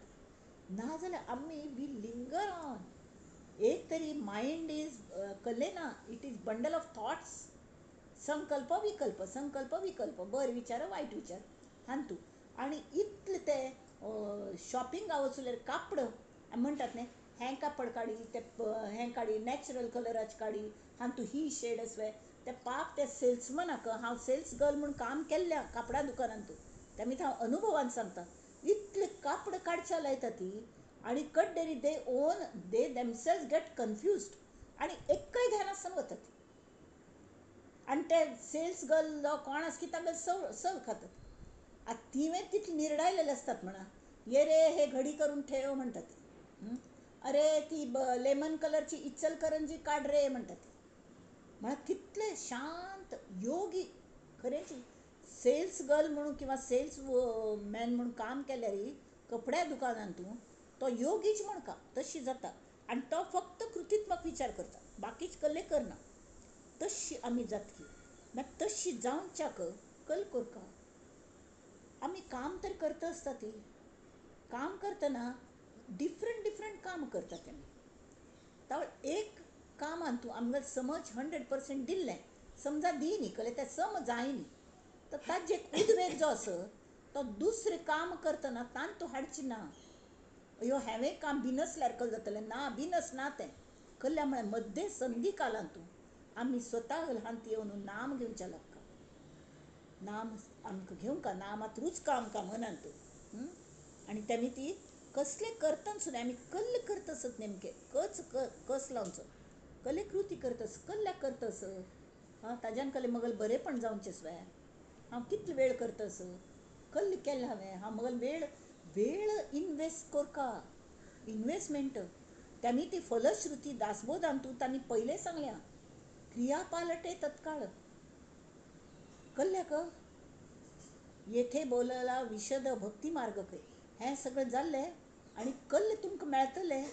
ना जाल्यार आमी वी लिंगर ऑन. एक तरी मायंड इज कळ्ळें ना, it is bundle of thoughts. संकल्प विकल्प, बरे विचार वायट विचार हांतू. आनी इतलें तें शॉपिंगाक वचूल्यार कापड म्हणटात न्ही, हें कापड काडी, तें हें काडी, नॅचरल कलराचें काडी, हांतू ही शेड आसवे. ते पाप त्या सेल्समनाक, हांव सेल्स गर्ल म्हणून काम केल्लें कापडा दुकानांत, तेमी हांव अनुभवान सांगता. इतले कापड काडच्या लायता ती आनी कड्डेरी दे देमसेल्स गेट कन्फ्युज्ड आनी एक्कय ध्यानासन वतात. आनी ते सेल्स गर्ल कोण आसा की तांगें सव खातात. आतां तिवें तितले निर्डायलेले आसतात म्हणा, ये रे हे घडी करून ठेव म्हणटात. अरे ती लेमन कलरची इचलकरंजी काड रे म्हणटात. म्हळ्यार कितले शांत योगी. खरेंच सेल्स गर्ल म्हणून किंवा सेल्स मॅन म्हणून काम केल्यार कपड्या दुकानांत तो योगीच म्हणका तशी जाता. आनी तो फक्त कृतीत्मक विचार करता, बाकीच कल्ले करना. तशी आमी जातली. मागीर तशी जावच्याक कल करका. आमी काम तर करता आसता ती. काम करतना डिफरंट काम करतात आमी. तावळ एक कामान तूं आमगेर समज 100% दिल्लें, समजा दी न्ही, कळ्ळें तें सम जाय न्ही, तर ताजे एक उद्वेग जो आसा तो दुसरें काम करतना तान तूं हाडची ना. अयो हांवें काम बिनसल्यार कल जातलें ना, बिनस ना तें. कल्ल्या म्हळ्यार मध्य संदी कालांतू आमी स्वता हांत येवन नाम घेवचें लागता. नाम आमकां घेवंका, नामांतरूच काम आमकां मनांत. आनी तेमी ती कसलें करतना सुद्दां आमी कल्ल करतसत नेमकें कस लावचो. कसले कृती करतस, कसल्याक करतस, ताज्यान कसलें मगल बरेंपण जावचें सवय. हांव कितलो वेळ करतस, कसलें केलें हांवें, हांव मगल वेळ इन्वेस्ट करका. इन्वेस्टमेंट त्यांनी ती फलश्रुती दासबोधांतू तांणी पहिले सांगल्या, क्रिया पालटे तत्काळ. कल्ल्याक येथे बोलला विशद भक्ती मार्ग हें सगळं जाल्लें आनी कल्ले तुमकां मेळटलें.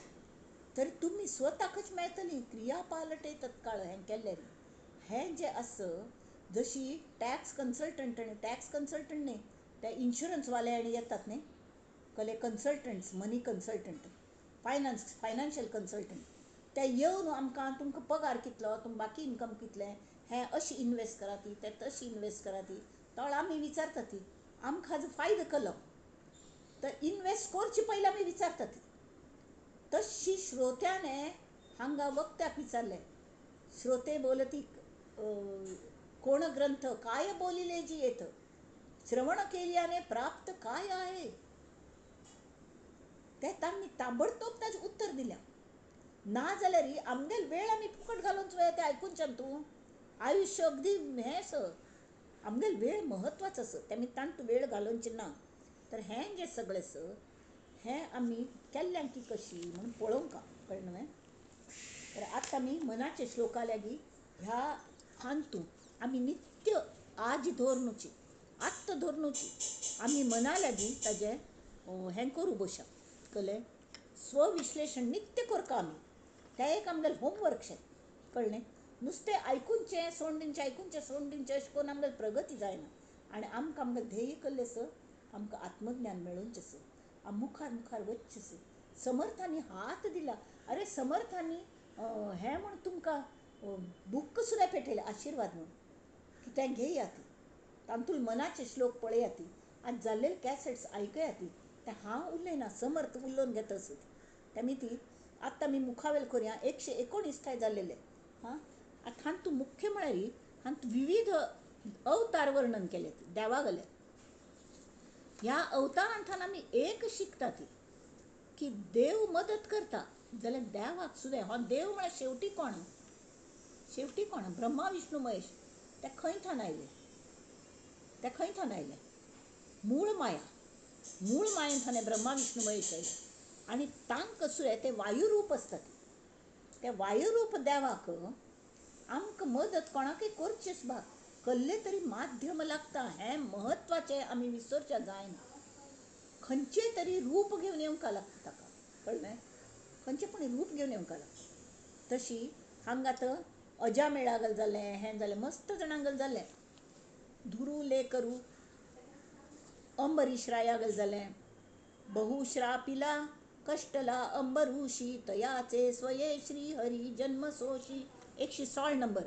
तर तुम्ही स्वताकच मेळटली क्रिया पालटे तत्काळ हें केल्लें हें जें आसं जशी टॅक्स कन्सल्टंट न्ही ते इन्शुरन्सवाले आनी येतात न्ही कले कन्सल्टंट्स मनी कन्सल्टंट फायनान्शियल कन्सल्टंट ते येवन आमकां तुमकां पगार कितलो तुमकां बाकी इन्कम कितलें हें अशी इन्वेस्ट करा ती ते तशी इन्वेस्ट करा ती तळ आमी विचारता ती आमकां हाजो फायदो कलो तर इन्वेस्ट करचे पयलीं आमी विचारता ती तशी श्रोत्याने हांगा वक्त्याक विचारले श्रोते बोलती कोण ग्रंथ काय बोलिले जी येत श्रवण केल्याने प्राप्त काय आहे ते तांणी ताबडतोब ताचें उत्तर दिलें ना जाल्यार आमगेल वेळ आमी फुकट घालून ते आयकूनच्यान तूं आयुश्य अगदी हें आमगेल वेळ म्हत्वाचो त्या निमतान तूं वेळ घालोवची ना तर हें जें सगळें हें आमी केल्ल्यां की कशी म्हणून पळोवंक कळ्ळें न्हय तर आतां आमी मनाचे श्लोका लागीं ह्या हांतू आमी नित्य आज धोरनुची आत्त धोरनुची आमी मना लागीं ताजें हें करूं बशा कळ्ळें स्वविश्लेशण नित्य करता आमी तें एक आमगेलें होमवर्क शें कळ्ळें नुस्तें आयकूनचें सोंड दिवचें अशें करून आमगेली प्रगती जायना आनी आमकां आमगेलें ध्येय केल्लें आमकां आत्मज्ञान मेळोवचें आमी मुखार वचचें समर्थांनी हात दिला अरे समर्थांनी हें म्हण तुमकां बुक्क सुद्दां पेटयलें आशिर्वाद म्हूण की तें घेयात तातूंत मनाचे श्लोक पळयात आज जाल्लेले कॅसेट्स आयकयात तें हांव उलयना समर्थ उलोवन घेता तेमी ती आतां आमी मुखावेल करुया 119 जाल्लेले हां आतां हांतू मुख्य म्हळ्यार हांतू विविध अवतार वर्णन केले देवा गेले ह्या अवतारांतल्यान आमी एक शिकता की देव मदत करता जाल्यार देवाक सुद्दां हो देव म्हळ्यार शेवटी कोण ब्रह्मा विष्णू महेश ते खंयच्यान आयले मूळ मायेंतल्यान ब्रह्मा विष्णू महेश आयले आनी तांकां सुद्दां ते वायुरूप आसतात ते वायुरूप देवाक आमकां मदत कोणाकय करचेच बा कसलें तरी माध्यम लागता हें म्हत्वाचें आमी विसरचे जायना खंयचें तरी रूप घेवन येवंक लागता ताका कळ्ळें खंयचें पूण रूप घेवन येवंक लागता तशी हांगा आतां अजामेळा जालें हें जालें मस्त जाणांगेल जालें धुरू लेकरू अंबरीश राया जालें बहुश्रापिला कष्टला अंबरुषी तयाचे स्वये श्री हरी जन्मसोशी 116 नंबर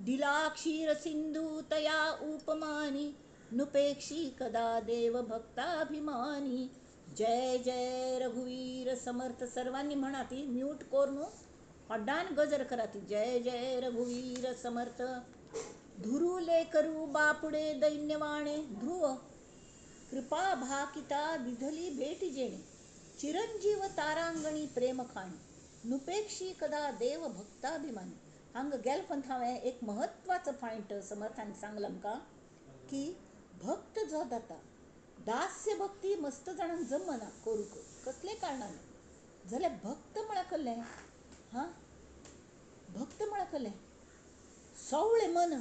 दिला क्षीर सिंधू तया उपमानी नुपेक्षी कदा देव भक्ताभिमानी जय जय रघुवीर समर्थ सर्वांनी म्हणा ती म्यूट करून हड्डान गजर करा ती जय जय रघुवीर समर्थ धुरुले करू बापुडे दैन्यवाणे ध्रुव कृपा भाकिता दिधली भेट जेणे चिरंजीव तारांगणी प्रेम खाणी नुपेक्षी कदा देव भक्ताभिमानी हांगा गेल पण हांवें एक महत्वाचो पॉयंट समर्थान सांगला आमकां की भक्त जो जाता दास्य भक्ती मस्त जाणांक जमना करूंक कसले कारणान जाल्यार भक्त म्हळ्यार कसलें भक्त म्हळ्यार कसलें सवळें मन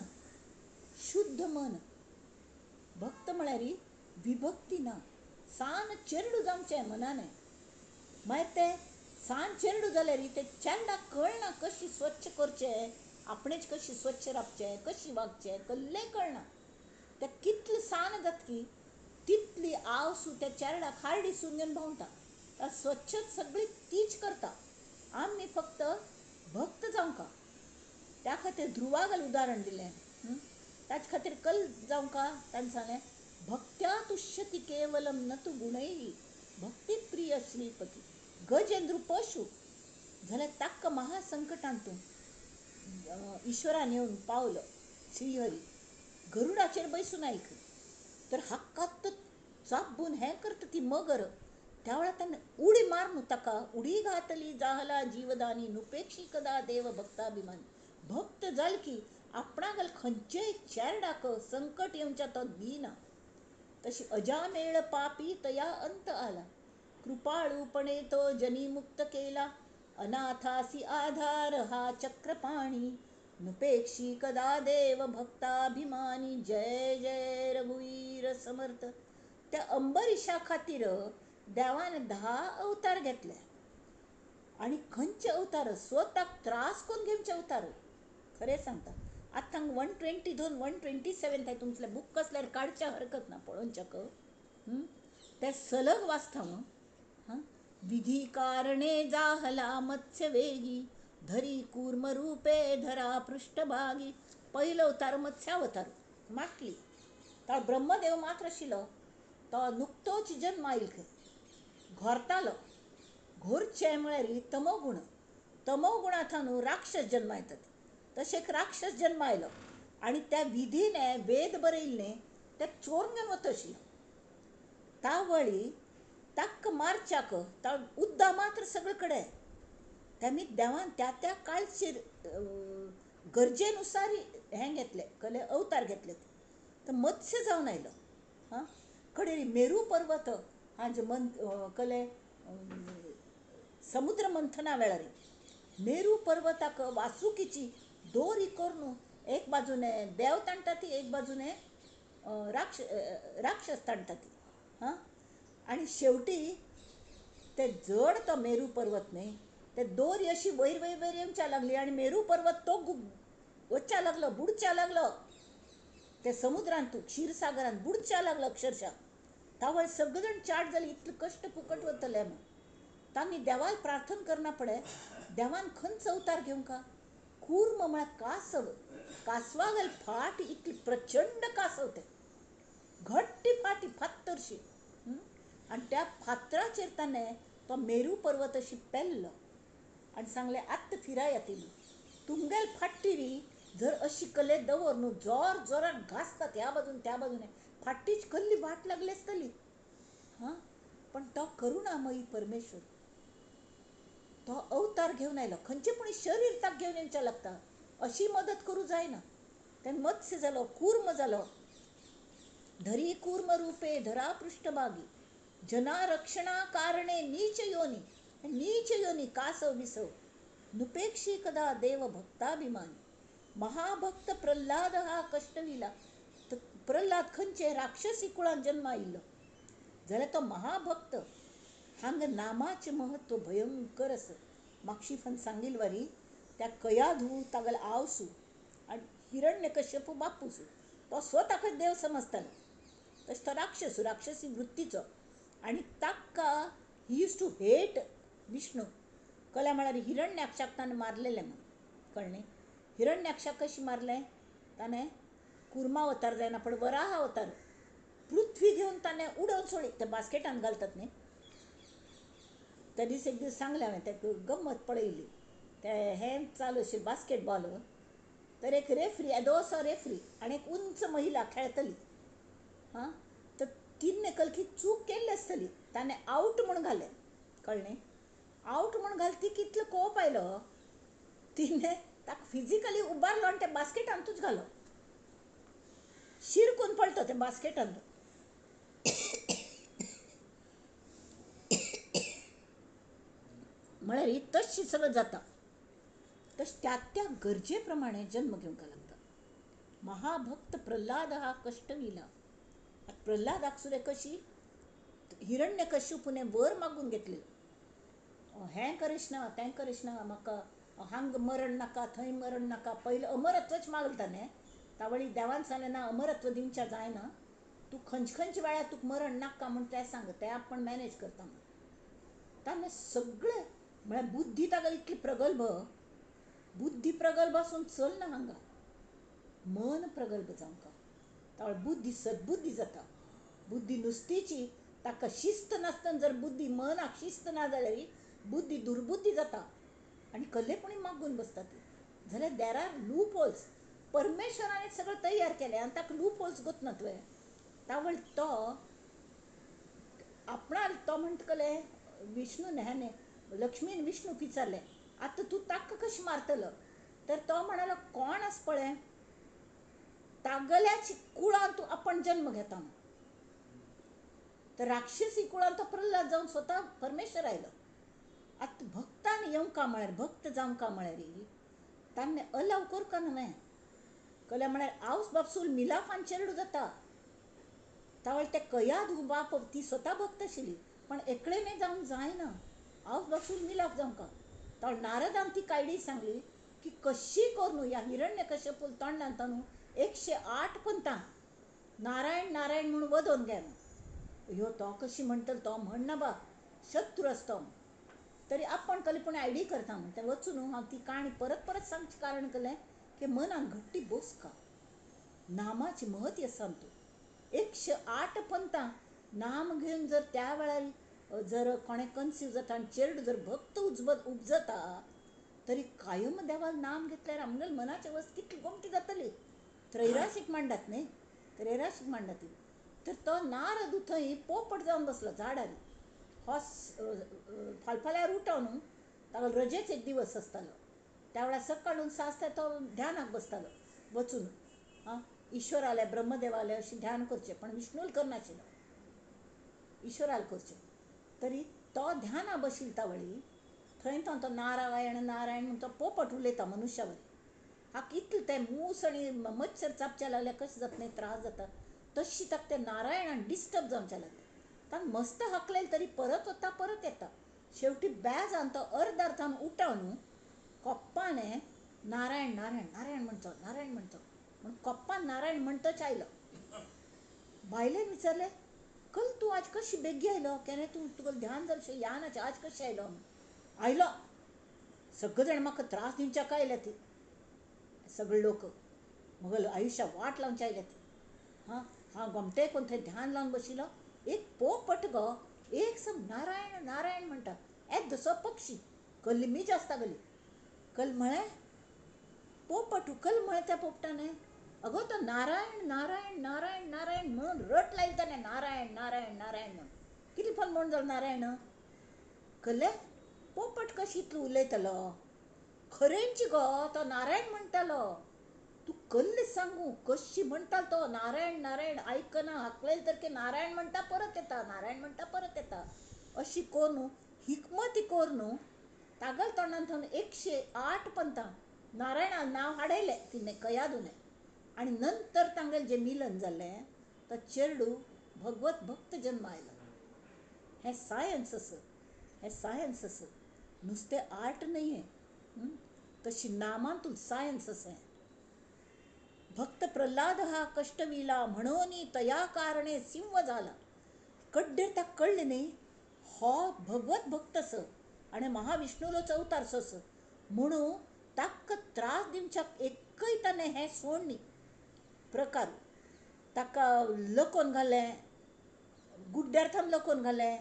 शुद्ध मन भक्त म्हळ्यार विभक्ती ना सान चेरडू जावचें मनाने मागीर तें सान चेरडू जाल्यार ते चेरडाक कळना कशी स्वच्छ करचें आपणेच कशी स्वच्छ रावचें कशी वागचें कसलेंय कळना तें कितलें सान जाता की तितली आवसू त्या चेरडाक हारडी सुंगेन भोंवता स्वच्छता सगळी तीच करता आमी फक्त भक्त जावंक त्या खातीर ध्रुवागल उदाहरण दिलें ताचे खातीर कल जावंक ताणें सांगलें भक्त्या तुष्यति केवलम न तु गुणैः भक्ती प्रिय श्रीपती गजेंद्र पशु जाल्यार ताका महासंकटांतून ईश्वरान येवन पावलो श्रीहरी गरुडाचेर बसून आयक तर हक्कात चाबून हें करता ती मगर त्या वेळार ताणें उडी मार न्हू ताका उडी घातली जाहला जीवदानी नुपेक्षी कदा देव भक्ताभिमानी भक्त जाल की आपणागल खंयचेय चेरडाक संकट येवच्या तो दिना तशी अजामेळ पापी तया अंत आला कृपाळूपणे तो जनी मुक्त केला अनाथासी आधार हा चक्रपाणी नुपेक्षी कदा देव भक्ताभिमानी जय जय रघुवीर समर्थ त्या अंबरीशा खातीर देवान 10 अवतार घेतले आणि खंयचे अवतार स्वताक त्रास कोण घेवचे अवतार खरें सांगता. आतां हांगा 122 127 आहे तुमचें बूक कसल्यार काडच्या हरकत ना पळोवच्याक. ते सलग वाचता हां. विधी कारणे जाहला मत्स्य वेगी धरी कूर्म रूपे धरा पृष्ठभागी. पहिलो अवतार मत्स्यावतार माटली. तो ब्रह्मदेव मात्र आशिल्लो तो नुकतोच जन्म आयिल्लो घोरतालो. घोरचे म्हळ्यार तमोगुण. तमोगुणांतल्यान राक्षस जन्म येतात. तशें एक राक्षस जन्म आयलो आनी त्या विधीने वेद बरयल्ले ते चोरून घेवन वता आशिल्लो. तावळी ताका मारच्याक ता उद्दा मात्र सगळे कडेन. तेमी देवान त्या त्या काळचेर गरजेनुसार हें घेतलें कले अवतार घेतले. तर मत्स्य जावन आयलो हां. कडेन मेरू पर्वत हाजे कले समुद्र मंथना वेळार मेरू पर्वताक वासुकीची दोरी करून एक बाजूने देव ताणटा ती एक बाजूने राक्षस ताणटा ती हां. आनी शेवटी ते जड तो मेरू पर्वत न्ही ते दोरी अशी वयर वयर वयर येवच्या लागली आनी मेरू पर्वत तो वचच्या लागलो बुडच्या लागलो. ते समुद्रांत क्षीरसागरांत बुडच्या लागलो अक्षरशः. तावळ सगळे जाण चाट जाली इतले कश्ट फुकट वतले म्हूण. तांणी देवाक प्रार्थना करना पडे देवान खंयच अवतार घेवंका. कूर्म म्हळ्यार कासव. कासवागेल फाट इतली प्रचंड कासव ते घट्टी फाटी फात्तरशी आनी त्या फातराचेर ताणें तो मेरू पर्वत अशी पेल्लो आनी सांगलें आत्तां फिराय येतली. तुमगेल फाटीरी जर अशी कले दवर न्हू जोर जोरान घासतात ह्या बाजून त्या बाजूने फाटीच कसली वाट लागली आसतली हां. पण तो करुणामयी परमेश्वर तो अवतार घेवन आयलो. खंयचे पूण शरीर ताका घेवन येवचें लागता. अशी मदत करूं जायना. तें मत्स्य जालो कूर्म जालो. धरी कूर्म रूपे धरा पृष्ठभागी जना रक्षणा कारणे नीच योनी. नीच योनी कासव बिसव नुपेक्षी कदा देव भक्ताभिमानी. महाभक्त प्रल्हाद हा कष्टविला. प्रल्हाद खंयचे राक्षसी कुळान जन्म आयिल्लो जाल्यार तो महाभक्त. हांगा नामाचें महत्व भयंकर आसा. माक्षिफान सांगिल्ल वारी त्या कयाधू तागेल आवसू आनी हिरण्यकश्यपू बापूसू तो स्वताकच देव समजतालो. तशें तो राक्षसी वृत्तीचो आनी ताका ही यूज टू हेट विष्णू. कळ्ळें म्हळ्यार हिरण्याक्षाक ताणें मारलेलें म्हण कळ्ळें. हिरण्याक्षाक कशें मारलें ताणें कुर्मावतार जायना पण वराह अवतार. पृथ्वी घेवन ताणें उडोवन सोडली. ते बास्केटान घालतात न्ही त्या दीस एक दीस सांगलें हांवें ते गंमत पळयली. ते हें चालू आशिल्लें बास्केटबॉल. तर एक रेफ्री येदोसो रेफ्री आनी एक उंच महिला खेळटली हां. तर तिने कलकी चूक केल्ली आसतली. ताणें आवट म्हूण घालें कळ्ळें. आवट म्हूण घाल ती कितलो कोप आयलो तिने ताका फिजिकली उबारलो आनी त्या बास्केटांतूच घालो. शिरकून पडतो ते बास्केटांत. म्हळ्यार तशी सगळं जाता. तश त्या त्या गरजे प्रमाणे जन्म घेवंक लागता. महाभक्त प्रल्हाद हा कष्टविला. प्रल्हादाक सुद्दां कशी हिरण्यकश्यपूने वर मागून घेतली. हें करिश्ना तें करिश्ना म्हाका हांगा मरण नाका थंय मरण नाका. पयलीं अमरत्वच मागलें ताणें. तावळी देवान सांगलें ना अमरत्व दिवचें जायना. तूं खंयच्या वेळार तुका मरण नाका म्हूण तें सांग तें आपण मॅनेज करता म्हूण. ताणें सगळें म्हळ्यार बुद्धी ताका इतली प्रगल्भ. बुद्धी प्रगल्भ आसून चलना हांगा. मन प्रगल्भ जावंका. तावळ बुद्धी सद्बुद्धी जाता. बुद्धी नुस्तीची ताका शिस्त नासतना जर बुद्धी मनाक शिस्त ना जाल्यार बुद्धी दुर्बुद्धी जाता आनी कल्लेपणी मागून बसता ती. जाल्यार देर आर लूप होल्स. परमेश्वरान सगळें तयार केलें आनी ताका लूप होल्स गोतना तुवें. तावळ तो आपणाल तो म्हणटकलें विष्णून हें लक्ष्मीन विष्णूक विचारलें आतां तूं ताका कशें मारतलो. तर तो म्हणालो कोण आस पळय तागल्याच कुळान तूं आपण जन्म घेता म्हूण. तर राक्षसी कुळान तो प्रल्हाद जावन स्वता परमेश्वर आयलो. आतां भक्तान येवंका म्हळ्यार भक्त जावंका म्हळ्यार ताणें अलाव करता न्हय. कळ्ळें म्हळ्यार आवस बापूल मिलापान चेडूं जाता. तावळ ते कयाधू बाप ती स्वता भक्त आशिल्ली पण एकलेमें जावंक जायना. आवस बापूल मिलाप जावंका. तो नारदान ती कायडी सांगली की कशी करून ह्या हिरण्यकश्यपूल तोंडान तानू 108 पंतां नारायण नारायण म्हणून वदोन घे. ह्यो तो कशी म्हणटलो तो म्हणना बा शत्रू असतो तरी आपण कली पण आयडी करता म्हण ते वचून हांव ती काणी परत परत सांगचे कारण केलें की मनान घट्टी बसका. नामाची महती सांगतो 108 पंतां नाम घेऊन जर त्या वेळार जर कोणे कन्फ्यूज जाता आनी चेडूं जर भक्त उपजता तरी कायम देवाल नाम घेतल्यार आमगेल मनाची वस्त कितली गोमटी जातली. त्रैराशीक मांडतात न्ही, त्रैराशीक मांडतात तर तो नारद थंय पोपट जावन बसलो झाडार. हो फालफाल्यार उठो न्हू ताका रजेच एक दिवस आसतालो. त्या वेळार सकाळून सासता तो ध्यानाक बसतालो वचून ईश्वराले ब्रह्मदेवाले अशें ध्यान करचें पण विष्णूल करनाशिल्लो, ईश्वराल करचें. तरी तो ध्याना बशिल्ता वळी थंय तो नारायण नारायण म्हणून तो पोपट उलयता मनुश्या वरी. हाका इतलें तें मूस आनी मच्छर चापच्या लागल्यार कशें जाता न्ही त्रास जाता तशी ताका तें नारायणान डिस्टर्ब जावचें लागलें. ताणें मस्त हाकलेलें तरी परत वता परत येता. शेवटी बेजान तो अर्द अर्थान उठोन कोप्पाने नारायण नारायण नारायण म्हणचो नारायण म्हणचो म्हण कोप्पान नारायण म्हणटच आयलो. बायलेन विचारलें कल तूं आज कशी बेगी आयलो केन्ना तूं तुका ध्यान जावचें यानाचें आज कशें आयलो. आयलो सगळे जाण म्हाका त्रास दिवच्याक आयले ती सगळे लोक म्हगेलो आयुश्या वाट लावचे आयले ती. हांव गोमटे करून थंय ध्यान लावन बशिल्लो एक पोपट गो एक सम नारायण नारायण म्हणटा एक दसो पक्षी कल्ली मीच आसतागली. कल म्हळें पोपट कल म्हळें त्या पोपटाने अगो तो नारायण नारायण नारायण नारायण म्हणून रट लायली ताणें नारायण नारायण नारायण म्हणून. कितें पण म्हूण जालो नारायण कल्लें पोपट कशी इतलो उलयतलो खरेंची गो तो नारायण म्हणटालो. तूं कल्ले सांगू कशी म्हणटालो तो नारायण नारायण आयकना हाकलेल तर नारायण म्हणटा परत येता नारायण म्हणटा परत येता अशी कोर न्हू हिकमती कोर न्हू तागल तोंडान थंय 108 पंतां नारायणान नांव हाडयलें तिने कयादुने. आनी नंतर तांगेल जें मिलन जालें तो चेडूं भगवत भक्त जन्म आयलो. हें सायन्स आसा, हें सायन्स आसा, नुस्तें आर्ट न्ही हें. तशी नामांतून सायन्स आसा. भक्त प्रल्हाद हा कष्टविला म्हणून तया कारणे सिंह झाला. कड्डेर ताका कळ्ळें न्ही हो भगवत भक्त आसा आनी महाविष्णूचो अवतार आसा म्हणून ताका त्रास दिवच्याक एकय ताणें हें सोड न्ही प्रकार. ताका लकोन घालें गुड्ड्यार थाम लकोन घालें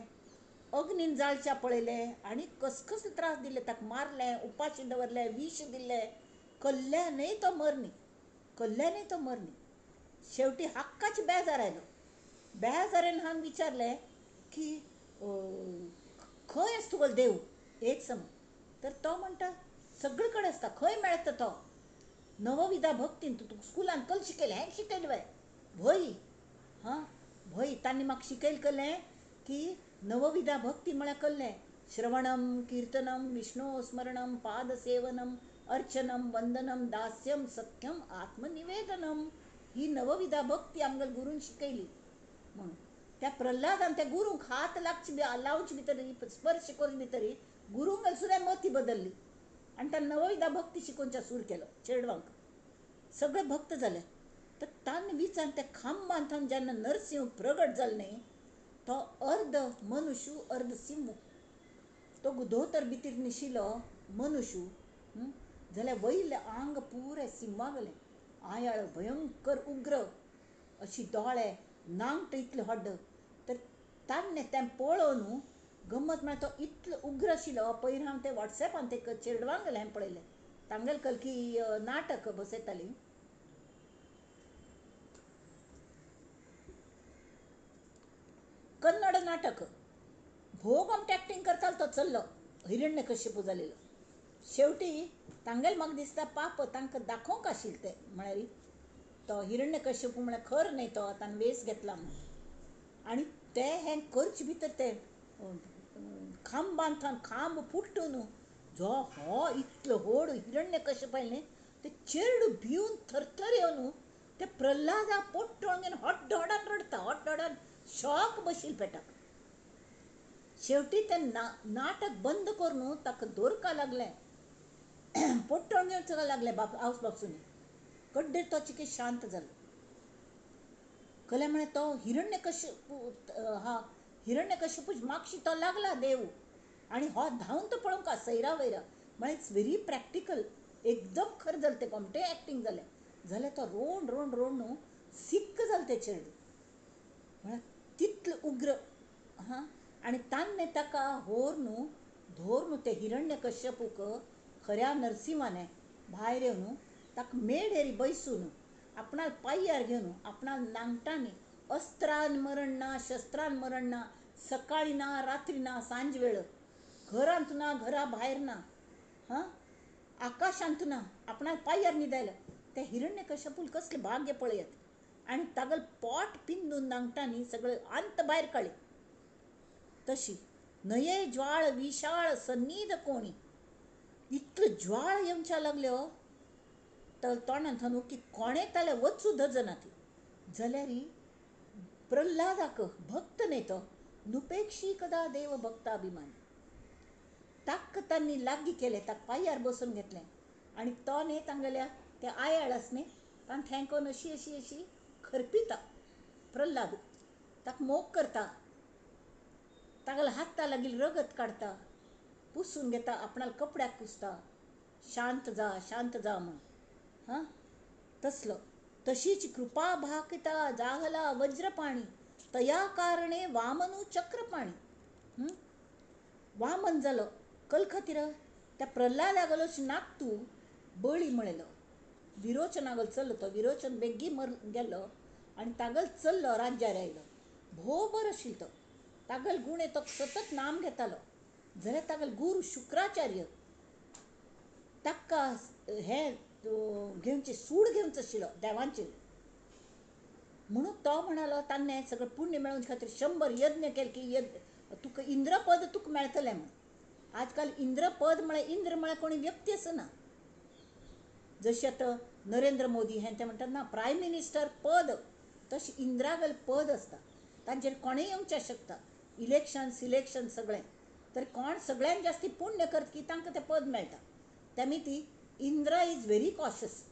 अग्नीन जाळच्या पळयलें आनी कसले त्रास दिले ताका मारलें उपाशी दवरलें विश दिलें कल्ल्यानय तो मरनी कल्ल्यानय तो मरनी. शेवटी हक्काची बेजार आयलो. बेजारेन हांवें विचारलें की खंय आसा तुगेलो देव एक सम तर तो म्हणटा सगळे कडेन आसता खंय मेळटा तो नवविधा भक्तीन तुका स्कुलान कल शिकयलें हें शिकयलें बाय भंय भंय तांणी म्हाका शिकयलें कल्लें की नवविधा भक्ती म्हळ्यार कल्लें श्रवणम कीर्तनम विष्णु स्मरणम पादसेवनम अर्चनम वंदनम दास्यम सत्यम आत्मनिवेदनम ही नवविधा भक्ती आमगेल्या गुरून शिकयली म्हणून. त्या प्रल्हादान त्या गुरूंक हात लावचे भितरी स्पर्श करचे भितरी गुरूंक सुद्दां मती बदलली आनी त्या नवविधा भक्ती शिकोवच्या सूर केलो चेडवांक. सगळे भक्त जाले. तर तांणी विचार त्या खांबान थावन जेन्ना नरसिंह प्रगट जालो न्ही तो अर्ध मनुष्य अर्ध सिंह. तो धोतर भितर न्हिशिलो मनुष्य जाल्यार वयलें आंग पुरें सिंहागलें आयाळ भयंकर उग्र अशी दोळे नांगट इतले हड्ड. तर ताणें तें पळोवन गमत म्हळ्यार तो इतलो उग्र आशिल्लो. पयलीं हांव तें वॉट्सॅपान तें चेडवांगेलें हांवें पळयलें तांगेल कलकी नाटक बसयतालीं कन्नड नाटक भोव गमट एक्टींग करतालो तो चल्लो हिरण्यकश्यपू जालेलो. शेवटी तांगेल म्हाका दिसता पाप तांकां दाखोवंक आशिल्लें तें म्हळ्यार तो हिरण्यकश्यपू म्हळ्यार खर न्ही तो ताणें वेस घेतला म्हणून. आनी ते हें करचे भितर ते खांबान थावन खांब फुट्टून जो हो इतलो व्हड हिरण्यकश्यप आयलो न्ही ते चेडूं भिवन थरथर येवन ते प्रल्हादा पोट्टोळ घेवन हड्ड हडान रडता हड्ड हडान शॉक बशिल्लो पेटाक. शेवटी ते नाटक बंद करून ताका दोरका लागलें पोट्टण घेवचो लागलें आवस बापूनी कड्डेर तो चिके शांत जालो कले म्हणे तो हिरण्यकश्यपूच मागशी तो लागला देव आणि हो धांवन तो पळोवंक सैरा वैरा म्हळ्यार इट्स व्हेरी प्रॅक्टिकल एकदम खरें जालें तें कोमटें एक्टींग जालें जाल्यार तो रोवन रोवन रोवन न्हू सिक्क जालें तें चेडूं म्हळ्यार तितलें उग्र हां आनी तान्ने ताका व्होर न्हू धोर न्हू ते हिरण्यकश्यपूक खऱ्या नरसिंहाने भायर येवन ताका मेढेरी बैसून आपणाल पाय्यार घेवन आपणाल नांगटांनी अस्त्रान मरण ना शस्त्रान मरण ना सकाळी ना रात्री ना सांज वेळ घरांत ना घरा भायर ना हां आकाशांत ना आपणाल पाय्यार न्हिदायला ते हिरण्यकश्यपूल कसलें भाग्य पळयात आनी तागल पोट पिंजून नांगटांनी सगळें अंत भायर काडलें तशी नये ज्वाळ विशाळ सन्नीद कोणी इतल्यो ज्वाळ येवच्या लागल्यो तर तोंडांत न्हू की कोणें ताले वचू धजना ती जाल्यार प्रल्हादाक भक्त न्ही तो नुपेक्षी कदा देव भक्ताभिमानी ताक तांणी लागीं केलें ताका पाय्यार बसून घेतलें आनी तो न्ही तांगेल्या ते आयाळस न्ही ताण थँकोन अशी अशी अशी खरपिता प्रल्हाद ताका मोग करता तागेल्या हाता लागीं रगत काडता पुसून घेता आपणाल कपड्याक पुसता शांत जा म्हण हां तसलो तशीच कृपा भाकिता जाहला वज्रपाणी तया कारणे वामनू चक्रपाणी वामन जालो कल खातीर त्या प्रल्हादागलो नागतू बळी म्हळेलो विरोचनागल चल्लो तो विरोचन बेगी गेलो आनी तागल चल्लो राज्यार आयलो भोव बरो आशिल्लो तो तागल गुणे तो सतत नाम घेतालो जाल्यार तागल गुरू शुक्राचार्य ताका हें घेवचें सूड घेवचो आशिल्लो देवांचेर म्हणून तो म्हणालो तान्ने सगळें पुण्य मेळोवचे खातीर 100 यज्ञ केले की तुका इंद्रपद तुका मेळटलें म्हण आजकाल इंद्रपद म्हळ्यार इंद्र म्हळ्यार कोणी व्यक्ती आसना जशें आतां नरेंद्र मोदी हें ते म्हणटात ना प्रायम मिनिस्टर पद तशें इंद्रागल पद आसता तांचेर कोणेंय येवचें शकता सिलेक्शन सगळें तर कोण सगळ्यान जास्ती पुण्य करता की तांकां तें पद मेळटा त्यामी ती इंद्रा इज व्हेरी कॉशियस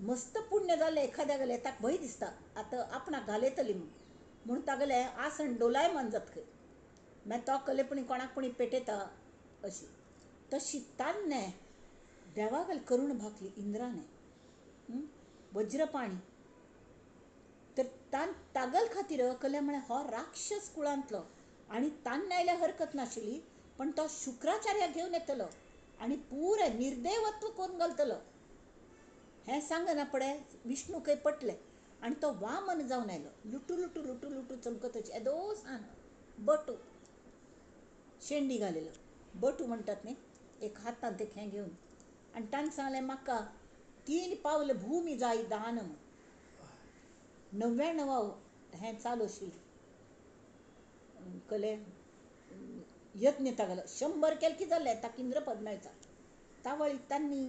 मस्त पुण्य जालें एखाद्या गेलें ताका भंय दिसता आतां आपणाक घालयतली म्हूण तागेलें आसन डोलायमान जाता खंय मागीर तो कलेपणी कोणाक पणी पेटयता अशी तशी तान्ने देवागेल करूण भागली इंद्राने वज्रपाणी तर तागल खातीर कले म्हळ्यार हो राक्षस कुळांतलो आनी तान्ने आयल्यार हरकत नाशिल्ली पण तो शुक्राचार्याक घेवन येतलो आनी पुरें निर्देवत्व करून घालतलो हें सांगना पळय विष्णूकय पटलें आनी तो वामन जावन आयलो लुटू लुटू लुटू लुटू चमकत येदोसान बटू शेंडी घालेलो बटू म्हणटात न्ही एक हातांत एक हें घेवन आनी ताणें सांगलें म्हाका 3 पावल भूमी जाय दान म्हूण 99 हें चालू आशिल्लें कले यत्न तागेलो 100 केले की जालें ताका इंद्रपद मेळटा तावळी तांणी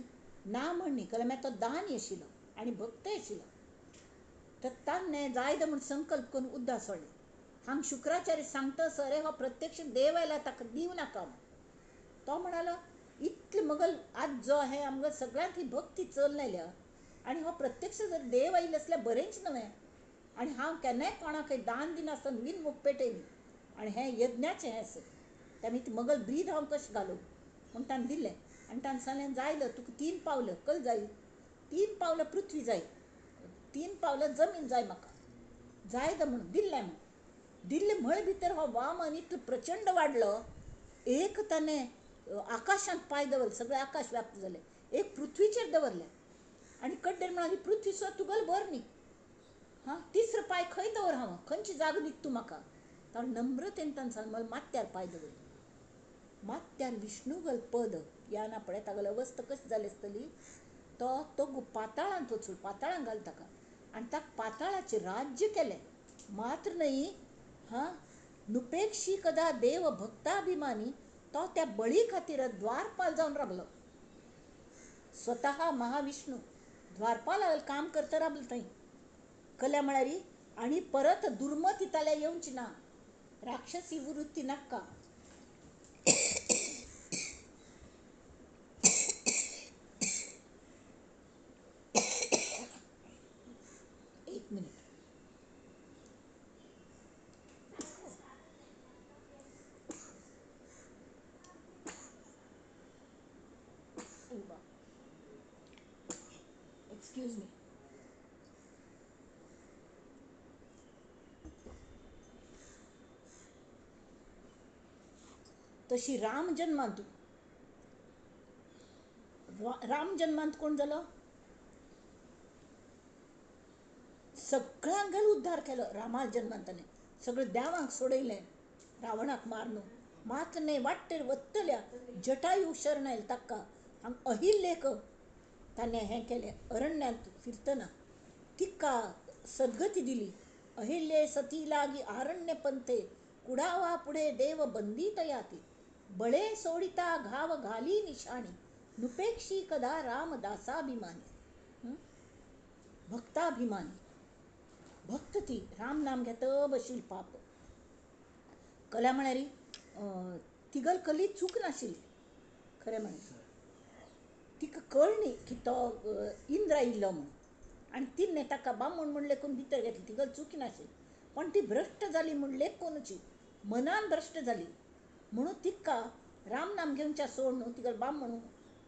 ना म्हणनी कले मागीर तो दानी आशिल्लो आनी भक्तय आशिल्लो तर तान्ने जायदा म्हूण संकल्प करून उद्दा सोडलें हांग शुक्राचार्य सांगता सर हो प्रत्यक्ष देव आयला ताका दिव नाका तो म्हणालो इतले मगल आज जो हे आमकां सगळ्यांत ही भक्ती चल लायल्या आनी हो प्रत्यक्ष जर देव आयले असल्यार बरेंच न्हय आनी हांव केन्नाय कोणाकय दान दिनासतना वीन मूग पेटयली आनी हें यज्ञाचें हें आसा त्यामुळे ती मगल ब्रीद हांव कशें घालूं म्हूण ताणें दिलें आनी ताणें सांगलें जायलो तुका 3 पावलं कल जाय 3 पावलं पृथ्वी जाय 3 पावलं जमीन जाय म्हाका जायदा म्हणून दिल्लें म्हळे भितर हो वामन इतलो प्रचंड वाडलो एक ताणें आकाशांत पांय दवरले सगळें आकाश व्याप्त जालें एक पृथ्वीचेर दवरलें आनी कड्डेर म्हणाली पृथ्वी सुद्दां तुगेल बर न्ही हां 3रो पांय खंय दवर हांव खंयची जागा दिता तूं म्हाका ताणें नम्रतेन ताणें सांगलें माथ्यार पांय दवरले माथ्यार विष्णूगल पद याना पळय तागेली अवस्था कशी जाली आसतली तो पाताळांत वचून पाताळांत घाल ताका आनी ताका पाताळाचेर राज्य केलें मात्र न्हय हां नुपेक्षी कदा देव भक्ताभिमानी तो त्या बळी खातीर द्वारपाल जावन राबलो स्वता महाविष्णू द्वारपाल काम करता राबलो थंय कल्या म्हळ्यार आनी परत दुर्मती ताल्या येवची ना राक्षसी वृत्ती नाका एक्सक्यूज मी. तशी राम जन्मांत कोण झालं? सगळ्यांगेल उद्धार केलं रामा जन्मांताने. सगळं देवांक सोडयलें, रावणाक मारनो. मातने वाटेर वत्तल्या जटायू शरण ताका हांग अहिल्येक ताणें हें केलें. अरण्यांत फिरतना तिका सद्गती दिली. अहिल्ये सती लागी आरण्य पंथे कुडावा पुढे देव बंदीत याती. बळे सोडिता घाव घाली निशाणी नुपेक्षी कदा राम दासाभिमानी. भक्ताभिमानी भक्त ती राम नाम घेत बशील पाप. कला म्हणारी तिगल कली चूक नाशिल्ली. खरें म्हण तिका कळ्ळी की तो इंद्र आयिल्लो म्हणून, आनी तिणें ताका बामण म्हूण लेखून भितर घेतली. तिगल चुकी नाशिल्ली, पण ती भ्रश्ट जाली म्हूण लेखूनची मनान भ्रश्ट जाली म्हणून तिका राम नाम घेवच्या सोड न्हू. तिगल बामण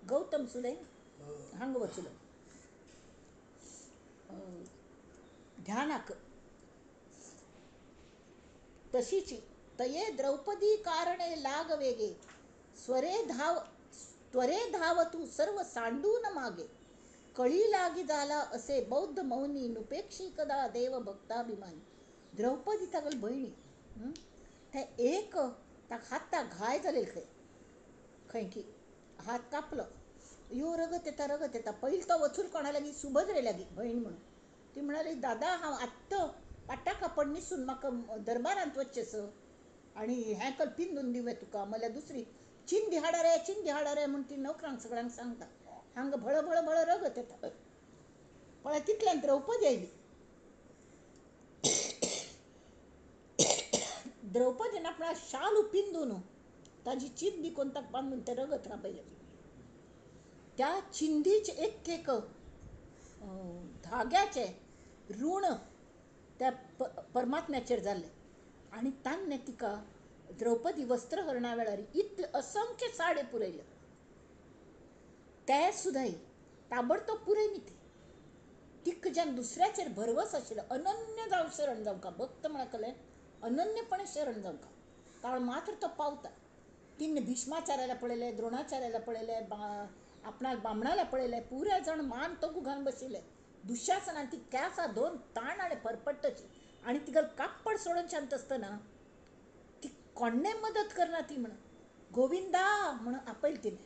गौतम सुले हांग वचलो ध्यानाक. तशीची तये द्रौपदी कारणे लाग वेगे त्वरे धाव तू सर्व सांडून मागे. कळी लागी झाला असे बौद्ध मौनी नुपेक्षी कदा देव भक्ताभिमानी. द्रौपदी तागल भयणी ते एक ताक हाताक घाय जालेले खंय की हात कापलो. यो रगत येता. पयलीं तो वचून कोणा लागीं सुभद्रे लागीं भयण म्हणून. ती म्हणाली दादा हांव आत्ता पाट्टा कापड न्हिसून म्हाका दरबारांत वच्चेस आनी हें कर पिंजून दिवं तुका. म्हणल्यार दुसरी चिंदी हाडा रे म्हूण ती नोकरांक सगळ्यांक सांगता. हांगा भळ रगत येता. पळय तितल्यान द्रौपदी आयली. द्रौपदीन आपणा शालू पिंजून ताजी चिंदी कोण ताका बांदून ते रगत राबयलें. त्या चिंदीचे एक धाग्याचे ऋण त्या परमात्म्याचेर जाल्लें. आनी ताणें तिका द्रौपदी वस्त्रहरणा वेळार इतले असंख्य साडे पुरयले. ते सुद्दां ताबडतोब पुरयनी ती. तिका जेन्ना दुसऱ्याचेर भरवस आशिल्लो अनन्य जावन शरण जावंका. भक्त म्हणा कले अनन्यपणे शरण जावंका. ताळ मात्र तो पावता. तिने भीष्माचार्याला पळयले, द्रोणाचार्याला पळयले, आपणाक बामणाला पळयले. पुरे जण मान तगू घालून बशिल्ले. दुशासनान ती केंसां दोन ताण हाडे फरफट्टची आनी तिगल कापड सोडून शांत आसतना ती कोणे मदत करना. ती म्हण गोविंदा म्हणून आपयली तिने.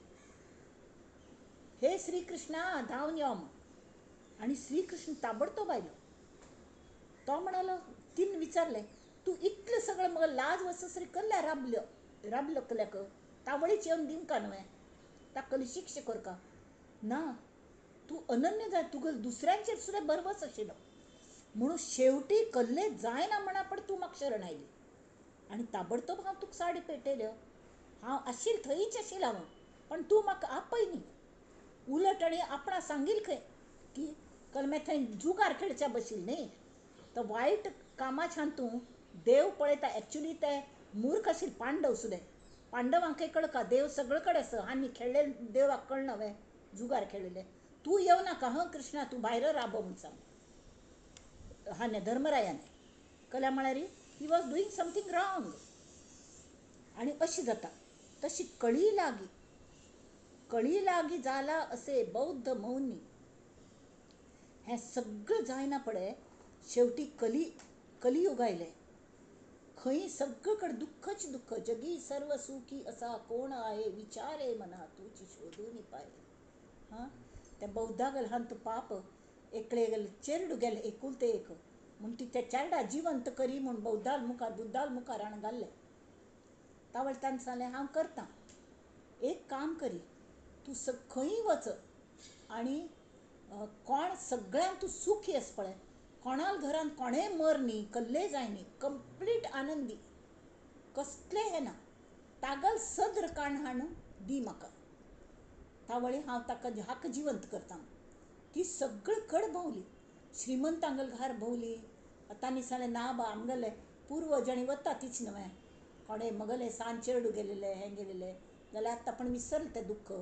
हे श्री कृष्णा धांवन यो म्हण. आनी श्री कृष्ण ताबडतोब आयलो. तो म्हणालो तिने विचारलें तूं इतलें सगळें म्हाका लाज वससरी कसल्या राबलो कल्याक तावळीच येवन दिवंका न्हय. ताका कसली शिक्षा करका ना. तूं अनन्य जाय. तुगेल दुसऱ्यांचेर सुद्दां भरवस आशिल्लो म्हणून शेवटी कसले जायना म्हणा पण तूं म्हाका शरण आयली. आनी ताबडतोब हांव तुका साडी पेटयल्यो. हांव आशिल्लें थंयच आशिल्लें हांव, पण तूं म्हाका आपय न्ही. उलट आनी आपणा सांगिल्लें खंय की कलमे थंय जुगार खेळच्या बशिल्ली न्ही. तो वायट कामाच्या हातूंत देव पळयता. एक्चुली ते मूर्ख आशिल्ले पांडव सुद्दां. पांडवांक कळका देव सगळे कडेन आसा. आनी खेळ्ळे देवाक कळना वे जुगार खेळिल्ले. तूं येवं नाका हं कृष्णा, तूं भायर राबो म्हूण सांग हांणे धर्मरायाने. कल्या म्हळ्यार he was doing something wrong. आनी अशी जाता. तशी कळी लागी जाला असे बौद्ध मौनी. हें सगळं जायना पळय शेवटी कलियुग आयलें. खंय सगळे कडेन दुःखच दुःख. जगी सर्व सुखी असा कोण आहे विचारे मना तुझी शोधून पाय. हां त्या बौद्धागल हांत पाप एकले गेले चेरडू गेले एकुलते एक म्हूण ती त्या चेरडा जिवंत करी म्हूण बुद्धाल मुखार हाडून घाल्लें. तावळ ताणें सांगलें हांव करतां. एक काम करी तूं खंय वच आनी कोण सगळ्यांक तूं सुखी आस पळय. कोणाल घरान कोणेंय मर न्ही, कसलेंय जाय न्ही, कंप्लीट आनंदी, कसलें हें ना. तागल सद्र काण हाडून दी म्हाका. तावळी हांव हाका जिवंत करतां. ती सगळे कडेन भोंवली. श्रीमंतांगल घार भोंवली. तांणी सांगलें ना बा आमगेले पुर्वजांनी वता तीच न्हय. कोणें म्हगेलें सांज चेडू गेलेले हें गेलेले जाल्यार आतां पण विसरलें तें दुख्ख.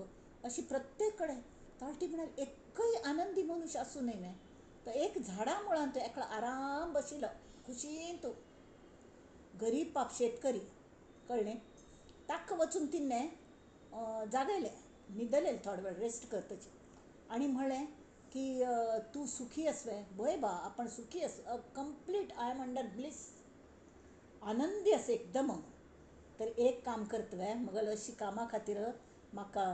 अशी प्रत्येक कडेन ताळटी म्हणाली एकही आनंदी मनुष्य असू नये न्ही तर एक झाडा मुळांत एकलो आराम बशिलो खुशीन तू गरीब पाप शेतकरी कळ्ळें ताका वचून तिणें जागयलें न्हिदलें थोडो वेळ रेस्ट करतची आनी म्हणलें की तू सुखी असवे बय बा आपण सुखी अस complete I am under bliss आनंदी अस एकदम तर एक काम करतवे मगल अशी कामा खातीर म्हाका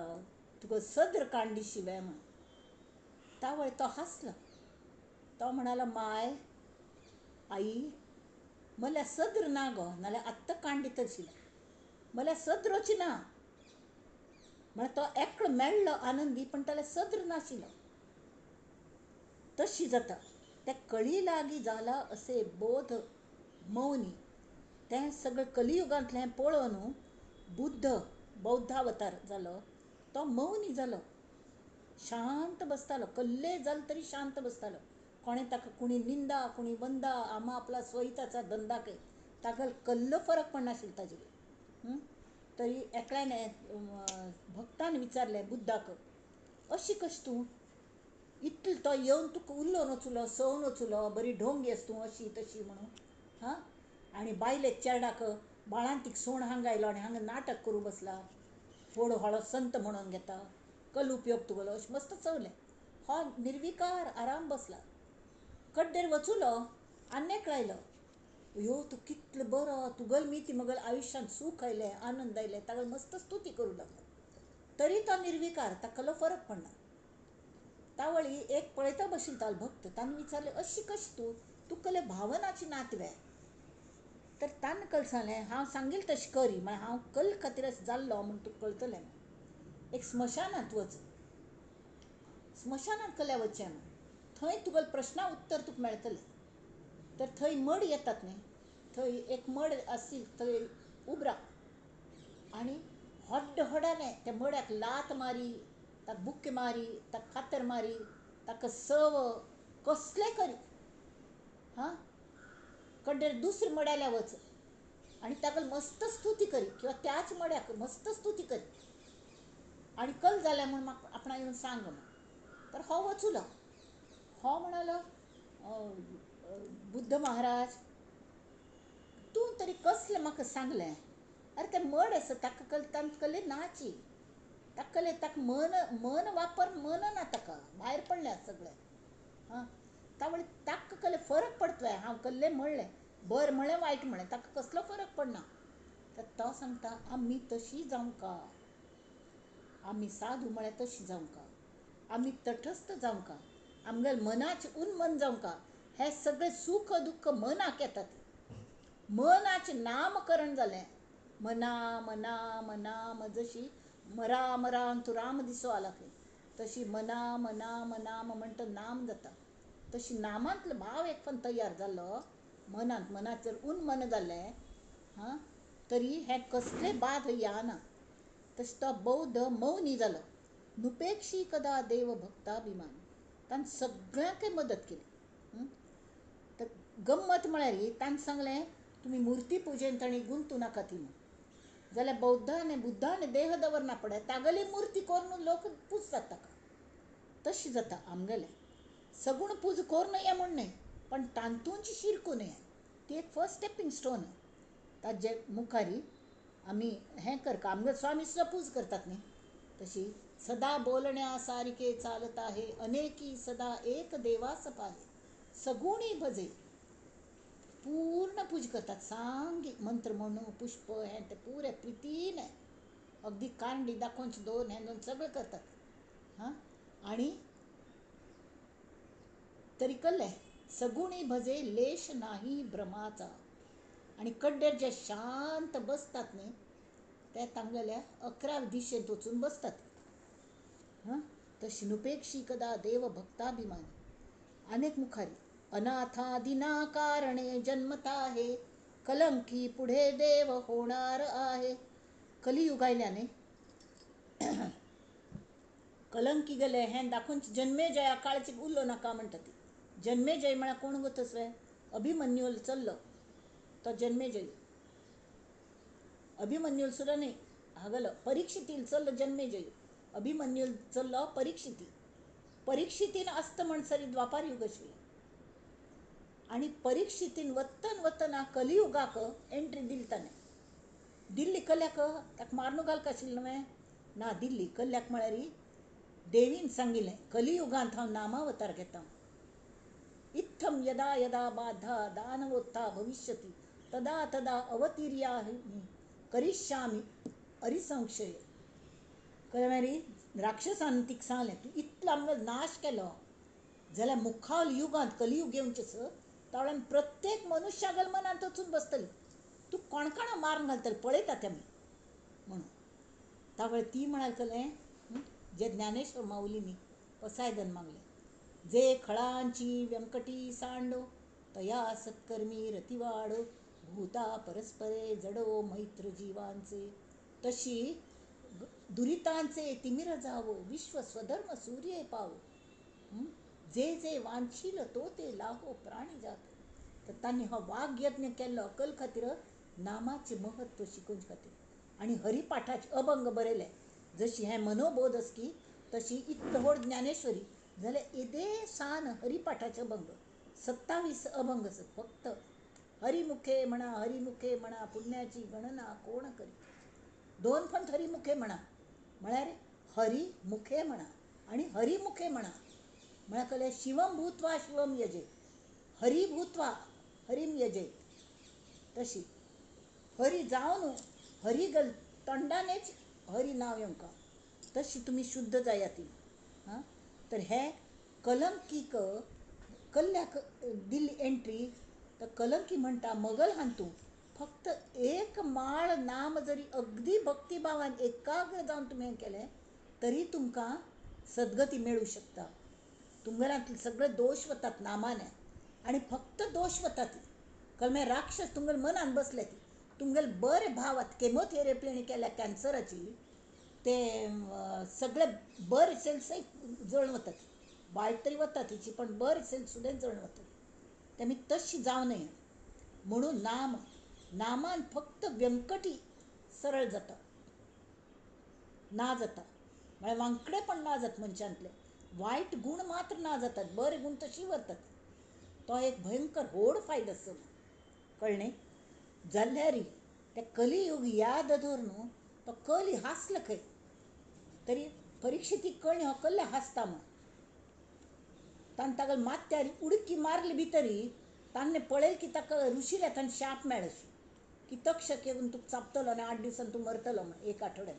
तुका सद्र काण दिशिवे म्हण तावळ तो हांसलो तो म्हणालो माय आई म्हळ्यार सद्र ना गो नाल्यार आत्तां काण दिता आशिल्लें म्हळ्यार सद्रची ना म्हळ्यार तो एकलो मेळ्ळो आनंदी पण ताल्या सद्र नाशिल्लो तशी जाता ते कळी लागीं जाला असे बोध मौनी तें सगळें कलियुगांतलें पळोवन बुद्ध बौद्धावतार जालो तो मौनी जालो शांत बसतालो कल्ले जाल तरी शांत बसतालो कोणें ताका कोणी निंदा कोणी वंदा आमा आपला स्वयताचा धंदा ताका कल्लो फरक पडनाशिल्लो ताजेर तरी एकल्यान भक्तान विचारलें बुद्धाक अशी कशी तूं इतलो तो येवन तुका उलोवन वचुलो सवन वचुलो बरी ढोंगी आस तूं अशी तशी म्हणून हां आनी बायले चेड्याक बाळांतीक सोण हांगायलो आनी हांगा नाटक करूं बसला व्हडो व्हडो संत म्हणून घेता कल उपयोग तुगेलो अशें मस्त चवलें हो निर्विकार आराम बसला कड्डेर वचुलो आनेक लायलो यो तूं कितलो बरो तुगेल मी ती मगल आयुश्यांत सूख आयलें आनंद आयलें ताका मस्त स्तुती करूं लागलो तरी तो निर्विकार ताका कसलो फरक पडना तावळी एक पळयता बशिल्लो भक्त ताणें विचारलें अशी कशी तूं तुका भावनाची नातवे तर ताणें कळसालें हांव सांगिल्लें तशें करी म्हळ्यार हांव कल खातीर जाल्लो म्हूण तुका कळटलें एक स्मशानांत वच स्मशानांत कल्या वचचें थंय तुगेलें प्रश्ना उत्तर तुका मेळटलें तर थंय मड येतात न्ही थंय एक मड आसली थंय उबरा आनी हड्ड हडालें त्या मड्याक लात मारी ताका बुक्के मारी ताका फातर मारी ताका सव कसलें करी हां कड्डेर दुसरे मड्याल्या वच आनी ताका मस्त स्तुती करी किंवा त्याच मड्याक मस्त स्तुती करी आनी कल जालें म्हूण म्हाका आपणा येवन सांग म्हूण तर हो वचुलो हो म्हणालो बुद्ध महाराज तूं तरी कसलें म्हाका सांगलें अरे तें मड आसा ताका कल्लें नाची ताका कल्लें ताका मन वापर मन ना ताका भायर पडलें सगळें हां तावळे ताका कल्लें फरक पडतलें हांव कल्लें म्हणलें बरें म्हळें वायट म्हळें ताका कसलो फरक पडना तर तो सांगता आमी तशीं जावंका आमी साधू म्हळ्यार तशीं जावंका आमी तटस्थ जावंका आमगेल मनाचें उन्मन जावंका हें सगळें सुख दुख्ख मनाक येतात मनाचें नामकरण जालें मना मना मना जशी मरा मरा तूं राम दिसो आला खंय तशी मना मना मना म्हणटा नाम जाता तशी नामांतलो भाव एक पण तयार जाल्लो मनांत मनाचेर उन्मन जालें हां तरी हें कसले बाद येना तशें तो बौद्ध मौनी जालो नुपेक्षी कदा देव भक्ताभिमान ताणें सगळ्यांक मदत केली तर गम्मत म्हळ्यार ताणें सांगलें तुमी मुर्ती पुजेन ताणी गुंतू नाका ती म्हूण जाल्यार बुद्धान देह दवरना पळय तागेली मुर्ती करून लोक पुजतात ताका तशी जाता आमगेलें सगूण पूज कोर नये म्हण न्हय पण तांतूंची शिरकू नये ती एक फर्स्ट स्टेपिंग स्टोन ताजे मुखारी आमी हें करता आमगे स्वामी सुद्दां पूज करतात न्ही तशी सदा बोलण्या सारखे चालत आहे अनेकी सदा एक देवास पाहे सगुणी भजे पूर्ण पूज करतात सांगी मंत्र म्हणून पुष्प हें ते पुरे प्रितीन अगदी कांडी दाखोवनच दोन हें दोन सगळें करतात हां आनी तरी कल्लें सगुणी भजे लेश नाही भ्रमाचा आनी कड्डेर जे शांत बसतात न्ही ते तांगेल्या 11 दिशेंत वचून बसतात हां तशी नुपेक्षी कदा देव भक्ताभिमानी अनेक मुखारी अनाथादिना कारणे जन्मता आहे कलंकी पुढे देव होणार आहे कलियुग आयल्याने कलंकी गेले हें दाखोवन जन्मेजया काळची उरलो नाका म्हणटा ती जन्मेजय म्हळ्यार कोण गो तसलें अभिमन्यूल चल्लो तो जन्मेजय अभिमन्यूल सुद्दां न्ही हागलो परीक्षितील चल्लो जन्मेजय अभिमन्यूल चल्लो परीक्षिती परीक्षितीन अस्त म्हणसरी द्वापार युग आशिल्लें आनी परीक्षितीन वतन वतना कलियुगाक एंट्री दिली ताणें. दिल्ली कल्ल्याक ताका मारून घालूंक आशिल्लें न्हय. ना, दिल्ली कल्ल्याक म्हळ्यार देवीन सांगिल्लें कलियुगांत हांव नामावतार घेतां. इत्थम यदा यदा बाधा दानवोत्था भविष्यति तदा तदा अवतीर्यामि करिष्यामि हरिसंशय. म्हळ्यार राक्षसांनी तिका सांगलें तूं इतलो आमचो नाश केलो जाल्यार मुखावल युगांत कलियूग येवचेस तावळ्यान प्रत्येक मनुश्यागल मनांत वचून बसतली. तूं कोणा मारून घालतली पळयता तें म्हणून. तावळे ती म्हणालतलें जे ज्ञानेश्वर माऊलींनी पसायदन मागलें. जे खळांची व्यंकटी सांडो तया सत्कर्मी रतिवाडो भूता परस्परे जडो मैत्र जीवांचे. तशी दुरितांचे तिमिर जावो विश्व स्वधर्म सूर्ये पावो. जे जे वांछील तो ते लाहो प्राणी जात. तर तांणी हो वाघ यज्ञ केल्लो अकल खातीर नामाचें महत्व शिकोवचे खातीर. आनी हरिपाठाचे अभंग बरयले. जशी हें मनोबोध आसकी तशी इतलो व्हड ज्ञानेश्वरी जाल्यार एदे सान हरिपाठाचे अभंग 27 अभंग आसात फक्त. हरिमुखे म्हणा पुण्याची गणना कोण करी. 2 फंत हरिमुखे म्हणा म्हळ्यार हरिमुखे म्हणा आनी हरिमुखे म्हणा म्हळ्यार कळ्ळें शिवम भूत्वा शिवम यजे हरि भूत्वा हरिम यजे. तशी हरी जावन हरी गल तोंडानेच हरी नाव येवंका तशी तुमी शुद्ध जाया ती. तर हे कलंकीक कल्ल्याक दिल्ली एंट्री. तर कलंकी म्हणटा मगल हांतू फक्त एक माळ नाम जरी अगदी भक्तिभावान एकाग्र जावन तुमी हें केलें तरी तुमकां सद्गती मेळूं शकता. तुमगेल्यांतले सगळे दोश वतात नामाने आनी फक्त दोश वतात. कळमें राक्षस तुमगेल्या मनान बसले ती तुमगेले बरे भाव आतां केमोथेरपी केल्या कॅन्सराची ते सगळे बरे सेल्सय जळून वतात. वायट तरी वता तिची पण बरे सेल्स सुद्दां जळून वतात. तेमी तशी जावं नये म्हणून नामान फक्त व्यंकटी सरळ जाता ना जाता. म्हळ्यार वांकडे पण ना जाता मनशांतले. वायट गुण मात्र ना जातात बरे गुण तशी वरतात. तो एक भयंकर व्हड फायदो आसा कळ्ळें. जाल्यार ते कलियूग याद धरून तो कली हांसलो खंय तरी परीक्षितीक कळ्ळें हो कल्ले हांसता म्हूण. ताणें ताका मात्यार उडकी मारली भितरी ताणें पळयलें की ताका ऋषीले ताणें शाप मेळ्ळो की तक्षक येवन तुका चापतलो आनी 8 दिसान तूं मरतलो म्हण 1 आठवड्यान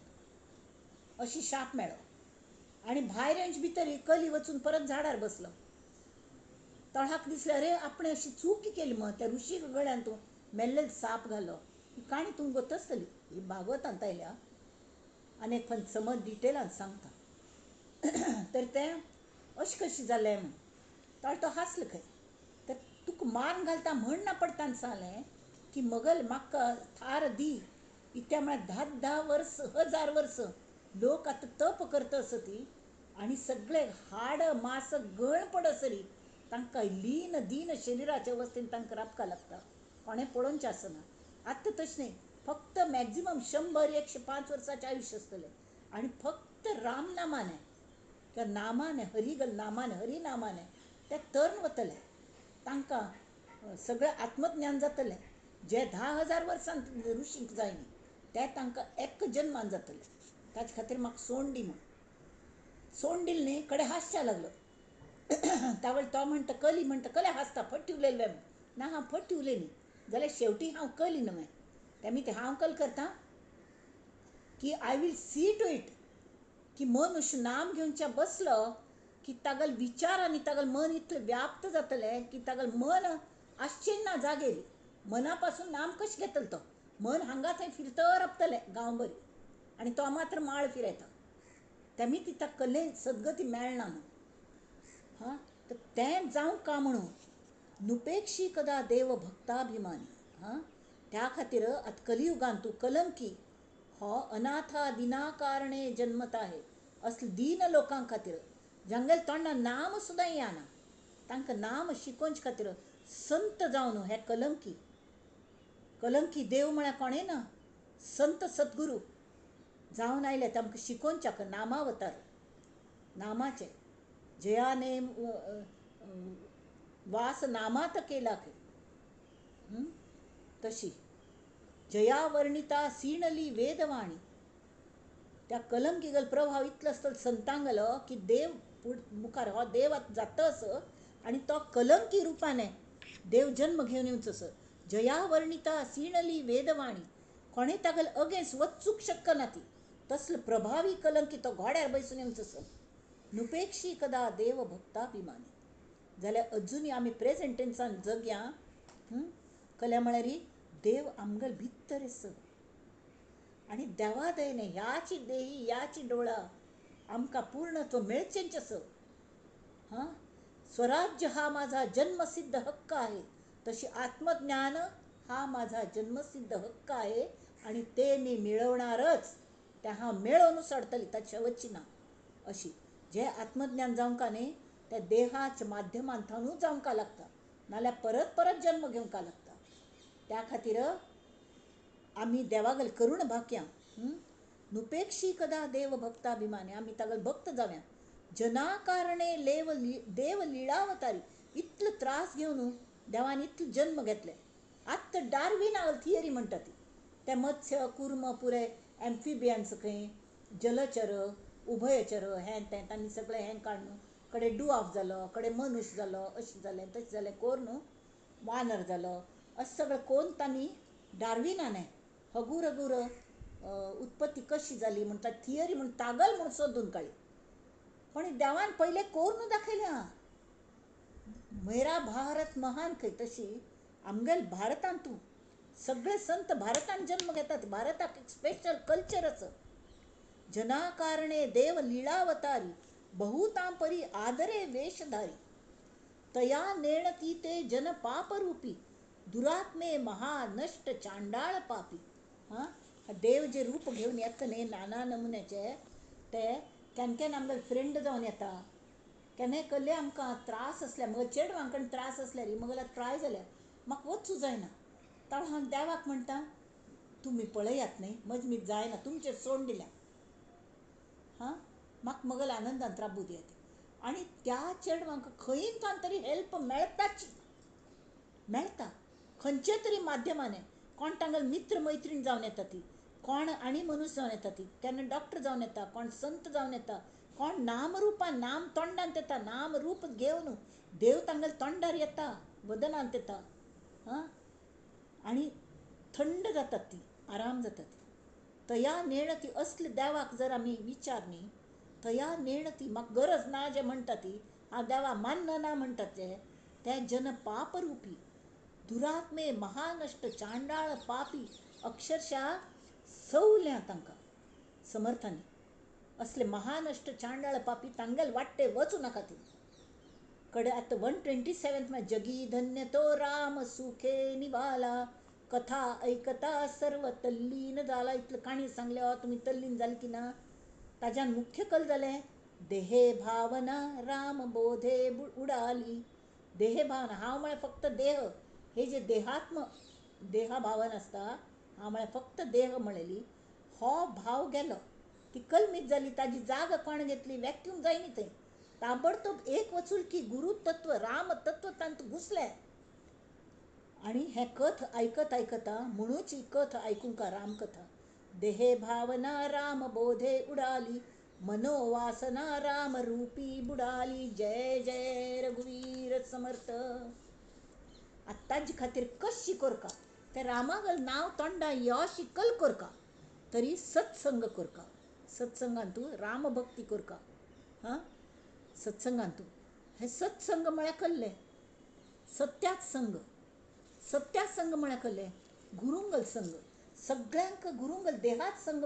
अशी शाप मेळ्ळो. आनी भायर येवचे भितर कली वचून परत झाडार बसलो. तळाक दिसलें अरे आपणें अशी चूक केली मग त्या ऋषी गळ्यान तूं मेल्लेलो साप घालो. ही काणी तुमकां गोत आसतली ही भागवतांत आयल्या आनी एक फावट समज डिटेलान सांगता. तर तें अशें कशें जालें म्हण ताळ तो हांसलो खंय. तर तुका मारून घालता म्हणना पडटान सांगलें की मगल म्हाका थार दी. इत्या म्हळ्यार 10 वर्स 1000 वर्स लोक आतां तप करता आसती आनी सगळे हाड मास गळ पडसरी तांकां लीन दीन शरिराच्या अवस्थेन तांकां राबका लागता. कोणें पळोवचें आसना. आतां तशें न्ही फक्त मॅक्झिमम 100-105 वर्साचें आयुश्य आसतलें आनी फक्त राम नामाने किंवा नामाने हरिगल नामाने हरी नामाने ते तरण वतले. तांकां सगळें आत्मज्ञान जातलें. जे 10,000 वर्सां ऋषींक जायनी ते तांकां एक जन्मान जातलें. ताचे खातीर म्हाका सोंड दी म्हण. सोंड दिली न्ही कडेन हांसच्या लागलो. तावळे तो म्हणटा कली म्हणटा कले हांसता फट्टी उलयले ना हांव फट्टी उलयली जाल्यार शेवटी हांव कली न्हय. तेमी ते हांव कल करता की I will see to it की मनुष्य नाम घेवच्या बसलो की तागल विचार आनी तागल मन इतलें व्याप्त जातलें की तागल मन आसचें ना जागेर. मना पासून नाम कशें घेतलो तो मन हांगा थंय फिरत रपतलें गांव भरी आनी तो मात्र माळ फिरयता. तेमी ती कले सद्गती मेळना म्हूण. तर तें जावं का म्हणून नुपेक्षी कदा देव भक्ताभिमानी. त्या खातीर आतां कलियुगांत तूं कलंकी हो अनाथा दिना कारणे जन्मत आहे. असले दीन लोकां खातीर जांगेले तोंडान नाम सुद्दां येना तांकां नाम शिकोवचे खातीर संत जावन हे कलंकी देव म्हळ्यार कोणें ना संत सद्गुरू जावन आयले तांकां शिकोवच्याक नामावतार नामाचे. जयाने वास नामात केला के तशी जया वर्णिता सीणली वेदवाणी. त्या कलंकिगल प्रभाव इतलं असतं संतांगलं की देव मुखार हो देव जात असं आणि तो कलंकी रूपाने देव जन्म घेऊन येऊच असं. जया वर्णिता सीणली वेदवाणी कोणे तागल अगेन्स वचूक शक्य ना ती तसलं प्रभावी कलंकी तो घोड्यार बैसून येऊच असं. नुपेक्षी कदा देव भक्ताभिमानी जाल्यार अजुनूय आमी प्रेझेंट टेन्सान जगया कल्या म्हळ्यार देव आमगल भितर आसा आणि देवा दयेने ह्याची देही ह्याची डोळा आमकां पूर्णत्व मेळचेंच असं. स्वराज्य हा माझा जन्मसिद्ध हक्क आहे तशी आत्मज्ञान हा माझा जन्मसिद्ध हक्क आहे आणि ते मी मिळवणारच. त्या हा मेळोवन सोडतली ताच्या वचना अशी. जे आत्मज्ञान जावंका न्ही त्या देहाच्या माध्यमांतूनच जावंका लागता नाल्यार परत परत जन्म घेवंका लागता. त्या खातीर आमी देवागल करूण भाक्या नुपेक्षी कदा देव भक्ताभिमानी आमी तागल भक्त जाव्या. जना कारणे देव लिळावतारी इतलो त्रास घेवन देवान इतलो जन्म घेतले. आत्ता डार्विन थियरी म्हणटा ती ते मत्स्य कुर्म पुरे एम्फिबियन्स खंय जलचर उभयचर हें तें तांणी सगळें हें काडून कडे डुआफ जालो कडे मनुश्य जालो अशें जालें तशें जालें कोरून वानर जालो असं सगळें कोन्न तांणी डार्विनाने हगूर हगूर उत्पत्ती कशी जाली म्हणटा थियरी म्हण तागल म्हूण सोदून काडली. पण देवान पयलें कोरून दाखयल्या. मेरा भारत महान खंय तशी आमगेल भारतांत सगळे संत भारतांत जन्म घेतात. भारताक एक स्पेशल कल्चर आसा. जना कारणे देव लिळावतारी बहुतां परी आदरे वेशधारी तया नेणती ते जन पापरूपी दुरात्मे महानष्ट चांडाळ पापी. देव जे रूप घेऊन येता न्ही नाना नमुन्याचे ते केन्ना आमगे फ्रेंड जावन येता केन्नाय कसले आमकां त्रास असल्या म्हज्या चेडवांकडे त्रास असल्यार म्हगेल्यार ट्राय जाल्यार म्हाका वचूं जायना तावळ हांव देवाक म्हणटा तुमी पळयात न्ही म्हजे जायना तुमचेर सोडून दिल्या म्हाका म्हगेल आनंदांत राबू दियात. आनी त्या चेडवांक खंयच्यान तरी हेल्प मेळटाच मेळटा खंयचे तरी माध्यमाने. कोण तांगेल मित्र मैत्रीण जावन येता ती कोण आनी मनुश्य जावन येता ती केन्ना डॉक्टर जावन येता कोण संत जावन येता कोण नामरुपान नाम तोंडांत येता नाम रूप घेवन देव तांगेल तोंडार येता वदनांत येता आनी थंड जातात ती आराम जाता ती. तया नेणती असले देवाक जर आमी विचार न्ही तया नेणती म्हाका गरज ना जे म्हणटा ती हांव देवा मान्न ना म्हणटात जे ते जन पापरूपी दुरात्मे महानष्ट चांडाळ पापी अक्षरशः सवल्या तांकां समर्थांनी असले महानष्ट चांडाळ पापी तांगेल वाट्टे वचूं नाका ती कडे. आतां 127 जगी धन्य तो राम सुखे निवाला कथा ऐकता सर्व तल्लीन जाला. इतलं काणी सांगल्या तुमी तल्लीन जाली की ना. ताज्यान मुख्य कल जालें देहे भावना राम बोधे उडाली. देहे भावना हांव म्हळ्यार फक्त देह हे जे देहा भावन आसता हांव म्हळ्यार फक्त देह म्हणलेली हो भाव गेलो ती कलमीत जाली ताजी जागा कोण घेतली वॅक्यूम जायनी थंय ताबडतोब एक वचून की गुरुतत्व राम तत्व तांत घुसलें. आनी हें कथ आयकत आयकता म्हणूच ही कथ आयकूंका रामकथा. देहे भावना राम बोधे उडाली मनोवासना राम रूपी बुडाली. जय जय रघुवीर समर्थ. आत्ताचे खातीर कशी करका ते रामागल नांव तोंडा यो शिकल करका तरी सत्संग करका. सत्संगान तूं रामभक्ती करका. सत्संगान तूं हे सत्संग म्हळ्यार कसलें सत्यात संग. सत्यात संग म्हळ्यार कसलें गुरुंगल संग. सगळ्यांक गुरुंगल देहात संग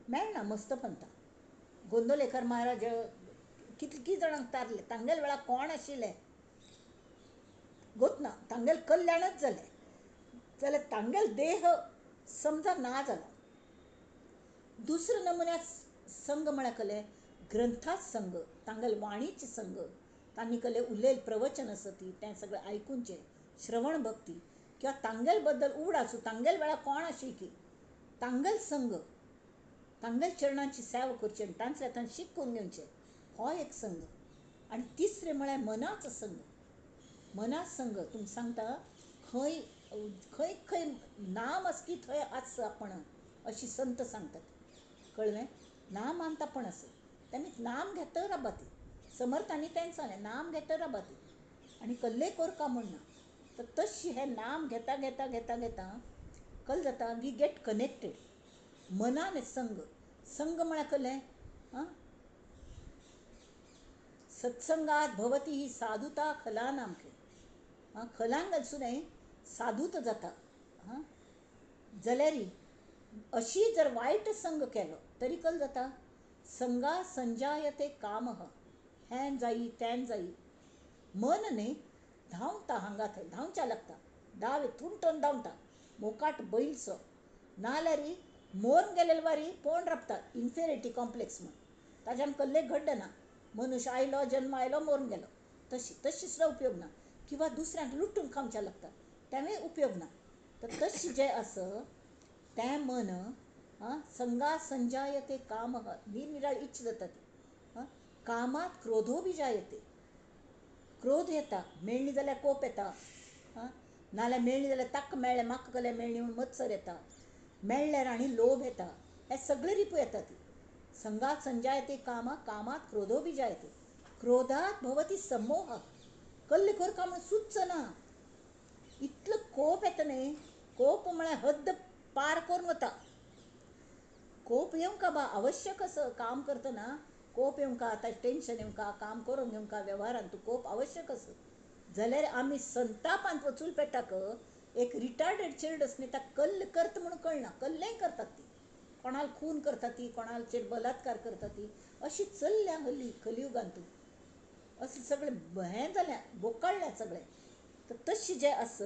मेळना मस्त पंथा. गोंदवलेकर महाराज कितली जाणांक तारले तांगेल वेळार कोण आशिल्ले गोत ना तांगेल कल्याणच जालें जाल्यार तांगेल देह समजा ना जाला. दुसरे नमुन्यात संग म्हळ्यार कसलें ग्रंथात संग तांगेल वाणीचे संग तांणी कसलें उलयलें प्रवचन आसा ती तें सगळें आयकूनचें श्रवण भक्ती किंवा तांगेल बद्दल उड आसूं तांगेल वेळार कोण आशिल्ली की तांगेल संग तांगेल चरणांची सेवा करची आनी तांतल्यान शिकून घेवचें हो एक संग. आणि तिसरें म्हळ्यार मनाचो संग. मना संग तुमकां सांगता खंय खंय खंय नाम आस की थंय आस आपण अशी संत सांगतात. कळलें? नाम आणतापण असं त्यांनी नाम घेतं राबाती. समर्थांनी तें सांगलें नाम घेतं राबाती आणि कल्ले कोरका म्हणना. तर तशी हे नाम घेता घेता घेता घेता कल जाता वी गेट कनेक्टेड. मनान संग. संग म्हळ्यार कळ्ळें? हां, सत्संगात भवती ही साधुता खला नामके. खलांग सुद्दां साधूत जाता. हां, जाल्यार अशी जर वायट संग केलो तरी कल जाता संगा संजायते कामह. हें जायी तें जायी. मन न्ही धांवता हांगा थंय धांवच्या लागता. दावे थुंटून धांवता मोकाट बैलसो. नाल्यार मोरून गेलेले वारी पोवन राबता. इन्फेरिटी कॉम्प्लेक्स म्हण ताच्यान कसलें घड्ड ना. मनुष्य आयलो जन्म आयलो मरून गेलो तशी सुद्दां उपयोग ना. किंवा दुसऱ्यांक लुटून खावच्या लागता तेंवूय उपयोग ना. तर तशी जें आस तें मन संगा संजायते कामह निरनिराळी इच्छा जाता ती. कामात क्रोधो बी जायते. क्रोध येता मेळ्ळी जाल्यार कोप येता. नाल्यार मेळ्ळी जाल्यार ताका मेळ्ळें म्हाका कसलें मेळ्ळी म्हूण मत्सर येता. मेळ्ळ्यार आनी लोभ येता. हे सगळे रिपू येता ती. संगात संजायते कामात क्रोधो बी जायते. क्रोधात भवती सम्मोह. कल्ले कोरका म्हूण सुचना. इतलो कोप येता न्ही. कोप म्हळ्यार हद्द पार करून वता. कोप येवंका बा आवश्यक असं काम करतना कोप येवंका आतां टेन्शन येवंका काम करून घेवंका व्यवहारान तूं कोप आवश्यक असं जाल्यार आमी संतापांत वचून पेटाक एक रिटार्डेड चिल्ड्रस न्ही ताका कल्ल करता म्हणून कळना. कल्लेय करतात ती. कोणाल खून करता ती कोणाचेर बलात्कार करता ती अशी चल्ल्या हल्ली कलियुगांतू. असं सगळें हें जाल्यां बोकाळ्ळ्या सगळें. तर तशी जें आस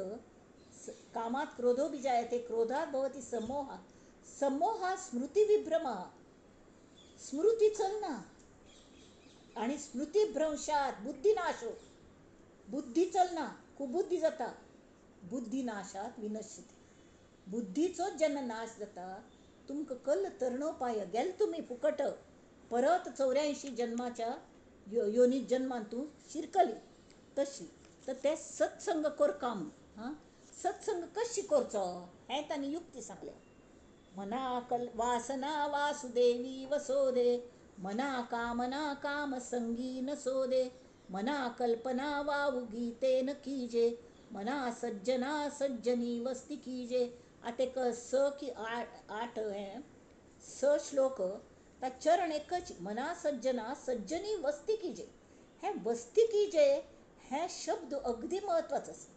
कामात क्रोधो बी जायते क्रोधात भवती सम्मोह. सम्मोह स्मृती विभ्रमः. स्मृती चलना आणि स्मृतिभ्रंशात बुद्धिनाशो. बुद्धी चलना कुबुद्धी जाता. बुद्धिनाशात विनश्यते. बुद्धीचोच जेन्ना नाश जाता तुमकां कल्ल तरणोपाय गेल तुमी फुकट परत 84 जन्माच्या योनीत जन्मान तूं शिरकली तशी. तर ते सत्संग कोरका म्हूण. सत्संग कशी करचो हें तांणी युक्ती सांगल्या. मना वासना वासुदेवी वसोदे. मना काम संगी न सोदे. मना कल्पना वावुगी तेन कीजे. मना सज्जना सज्जनी वस्ती कीजे. आता एक 6 की 8 हैं 6 श्लोक. चरण एकच मना सज्जना सज्जनी वस्ती कीजे. हे वस्ती कीजे हे शब्द अगदी महत्वाचा आसा.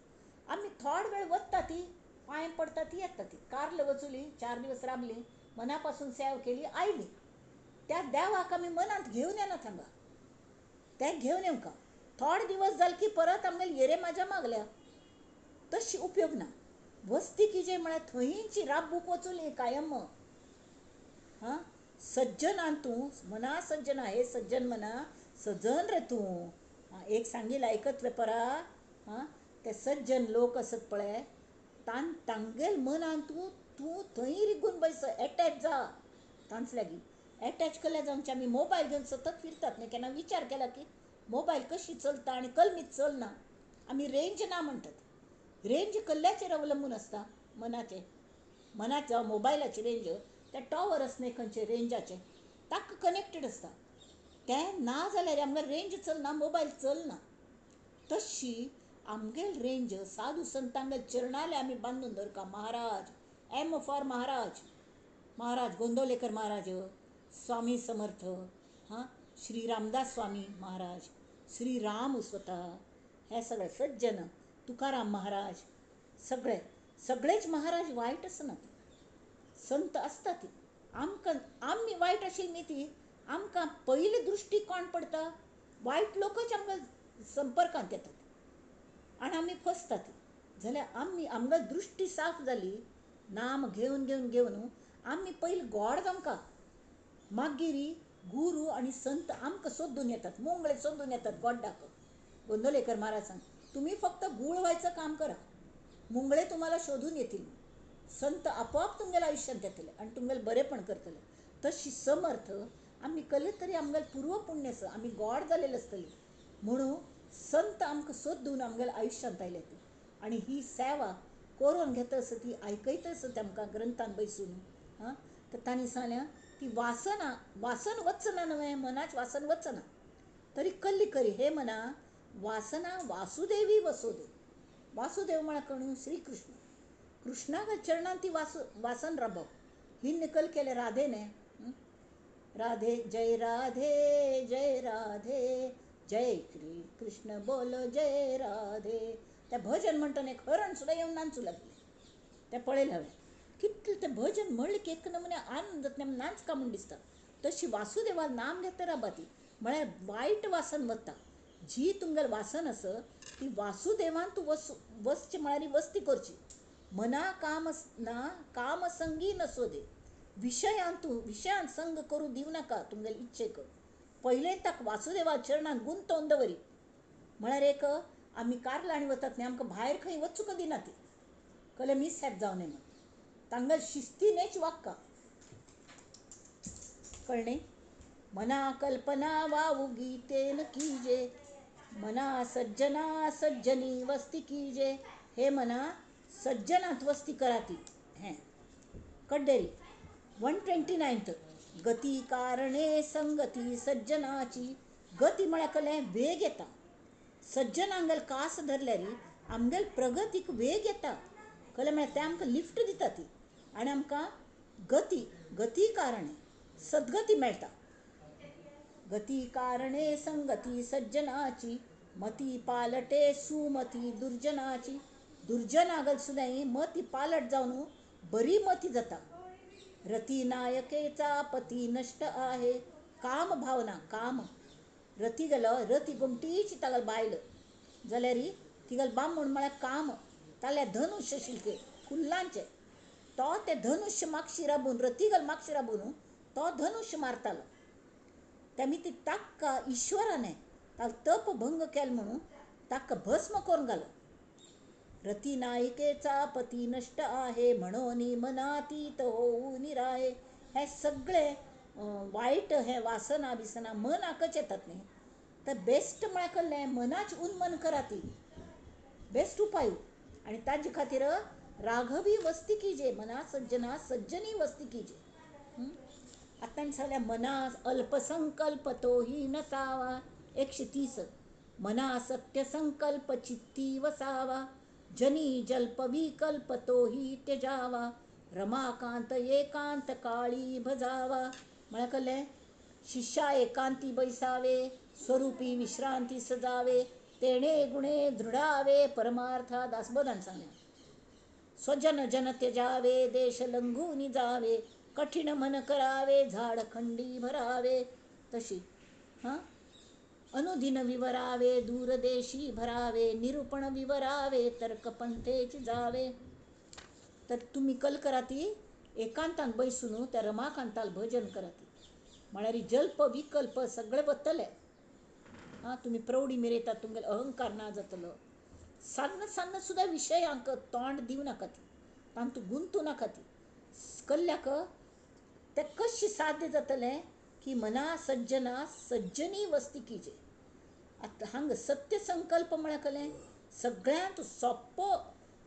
आम्ही थोड वेळ वत्ता ती पांय पडता ती येता ती. कारला वचुली 4 दिवस राबली मनापासून सेवा केली आयली. त्या देवाक आमी मनांत घेवन येना हांगा. ते घेवन येवंका थोडे दिवस जाले की परत आमगेले येरे म्हाज्या मागल्या तशी उपयोग ना. वस्ती कीजे म्हळ्यार थंयची राबूक वचुली कायम. सज्जन तूं मना सज्जना हे सज्जन मना सजन रे तूं. एक सांगील ऐकत वे परा. ते सज्जन लोक असत पळय तांगेल मनान तूं थंय रिगून बस एटॅच जा. तांच लागी एटॅच केल्या जावंचे. आमी मोबायल घेवन सतत फिरतात न्ही. केन्ना विचार केला की मोबायल कशी चलता आनी कलमीत चलना. आमी रेंज ना म्हणटात. रेंज कल्ल्याचेर अवलंबून आसता मनात जावं मोबायलाची रेंज ते टॉवर आसना खंयचे रेंजाचे ताका कनेक्टेड आसता. तें ना जाल्यार आमगेर रेंज चलना मोबायल चलना. तशी आमगेल रेंज साधू संतांगेल चरणाले आमी बांदून दवरका. महाराज एम फॉर महाराज गोंदवलेकर महाराज स्वामी समर्थ श्री रामदास स्वामी महाराज श्री राम स्वता हे सगळे सज्जन तुकाराम महाराज सगळेच महाराज वायट आसनात. संत आसता ती आमी वायट आशिल्ली न्ही ती. आमकां पयली दृश्टी कोण पडटा वायट लोकच आमकां संपर्कांत येतात आनी आमी फसतात. जाल्यार आमकां दृश्टी साफ जाली नाम घेवन घेवन घेवन आमी पयलीं गोड जावंका. मागिरी गुरू आनी संत आमकां सोदून येतात. मुंगळे सोदून येतात गोड्डाक. गोंदवलेकर महाराज सांग तुम्ही फक्त गूळ व्हायचं काम करा मुंगळे तुम्हाला शोधून येतील. संत आपोआप तुमगेल्या आयुष्यात येतले आणि तुमगेले बरेपण करतले. तशी समर्थ आमी कले तरी आमगेले पूर्व पुण्य आमी गोड जालेले आसतली म्हणून संत आमकां सोदून आमगेल्या आयुश्यांत आयले ती आनी ही सेवा करून घेता आसा ती आयकयता आसा आमकां ग्रंथान बसून हां तर तांणी सांगल्या ती वासन वचना न्हय मनाचें वासन वचना तरी कल्ली करी हे मना वासना वासुदेवी वसोदे वासुदेव म्हळ्यार कोण श्री कृष्ण कृष्णाच्या चरणांत ती वासन राबप ही निकल केले राधेने राधे जय राधे जय कृष्ण बोल जय राधे ते भजन म्हणटने एक हरण सुद्दां येवन नाचू लागले ते पळयलें हांवें कितलें तें भजन म्हणलें की एक नमुने आनंद नाच का म्हूण दिसता तशी वासुदेवा नाम घेता राबा ती म्हळ्यार वायट वासन वता जी तुमगेल वासन आसा ती वासुदेवान तूं वचचें म्हळ्यार वस्ती करची मना काम संगी नसोदे विशयांत संग करूं दिव नाका तुमगेले इच्छेक पयलें ताका वासुदेवा चरणांत गुंतोवन दवरी म्हळ्यार एक आमी कारलांनी वतात न्ही आमकां भायर खंय वचूंक दिना ती कळ्ळें मिसहॅप जावं न्हय म्हणून तांगेल शिस्तीनेच वागता कळ्ळें मना कल्पना वावू गीतेन कीजे मना सज्जनी वस्ती कीजे हे मना सज्जनात वस्ती करा ती हें कड्डेरी 129th गती कारणे संगती सज्जनाची गती म्हळ्यार कळ्ळें वेग येता सज्जनांगेल कास धरल्यार आमगेल प्रगतीक वेग येता कळ्ळें म्हळ्यार ते आमकां लिफ्ट दिता ती आनी आमकां गती कारणे सद्गती मेळटा गती कारणे संगती सज्जनाची मती पालटे सुमती दुर्जनाची दुर्जनागल सुद्दां मती पालट जावन बरी मती जाता रती नायकेचा पती नष्ट आहे काम भावना काम रती गेलो रती गोमटीची तागल बायल जाल्यार तिगल बामण म्हळ्यार काम ताल्या धनुश्य शिलके फुल्लांचे तो ते धनुश्य मागशी राबून रतीगल मागशी राबून तो धनुश्य मारतालो तेमी ती ताक्का ईश्वराने ताका तप भंग केलो म्हणून ताका भस्म करून घालो रती नायिकेचा पती नष्ट आहे म्हणून मनातीत होऊ निराये हे सगळे वाईट हे वासना बिसना मनाकच येतात न्ही तर बेस्ट म्हळ्यार कळ्ळें मनाची उन्मन करा ती बेस्ट उपाय आनी ताजे खातीर राघवी वस्ती कीजे मना सज्जनी वस्ती कीजे आतां सगळ्या मना अल्पसंकल्प तोही नसावा 130 मना सत्य संकल्प चित्ती वसावा जनी जल्प विकल्प तोही त्यजावा रमाकांत एकांत काळी भजावा म्हळ्यार कळ्ळें शिष्या एकांती बैसावे स्वरूपी विश्रांती सजावे तेणे गुणे दृढावे परमार्था दासबोधान सांगल्या स्वजन जन त्यजावे देश लंघूनी जावे कठीण मन करावे झाड खंडी भरावे तशी हां अनुदिन विवरावे दूरदेशी भरावे निरूपण विवरावे तर्कपंथेची जावे तर तुम्ही कल करा ती एकांतान बैसून त्या रमाकांताल भजन करा ती म्हळ्यार जल्प विकल्प सगळे वतले हां तुम्ही प्रौढी मिरयतात तुमगेलो अहंकार ना जातलो सान्न सुद्दां विशयांक तोंड दिवं नाका ती तातूंत गुंतू नाका ती कल्ल्याक ते कशें साध्य जातलें की मना सज्जनी वस्ती कीजे आतां हांगा सत्य संकल्प म्हळ्यार कळ्ळें सगळ्यांत सोप्पो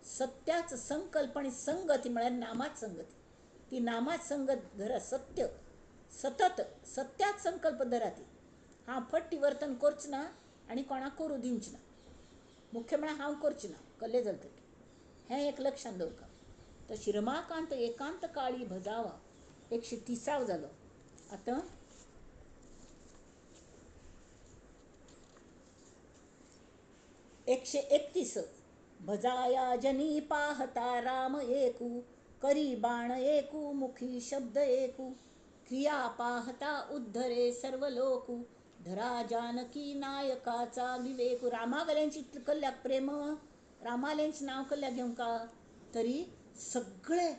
सत्याच संकल्प आनी संगती म्हळ्यार नामाच संगती ती नामाच संगत धरा सत्य सतत सत्याच संकल्प धरा ती हांव फट्टी वर्तन करचें ना आनी कोणाक करूं दिवचें ना मुख्य म्हळ्यार हांव करचें ना कल्लें जालें तरी हें एक लक्षांत दवरता तशी रमाकांत एकांत काळी भजावा 130 जालो आतां 131 भजाया जनी पाहता राम एकू करी बाण एकू मुखी शब्द एकू क्रिया पाहता उद्धरे सर्व लोकू धरा जानकी नायकाचा विवेकू रामागल्यांची कल्ल्याक प्रेम रामाल्यांचें नांव कल्ल्याक घेवं का तरी सगळे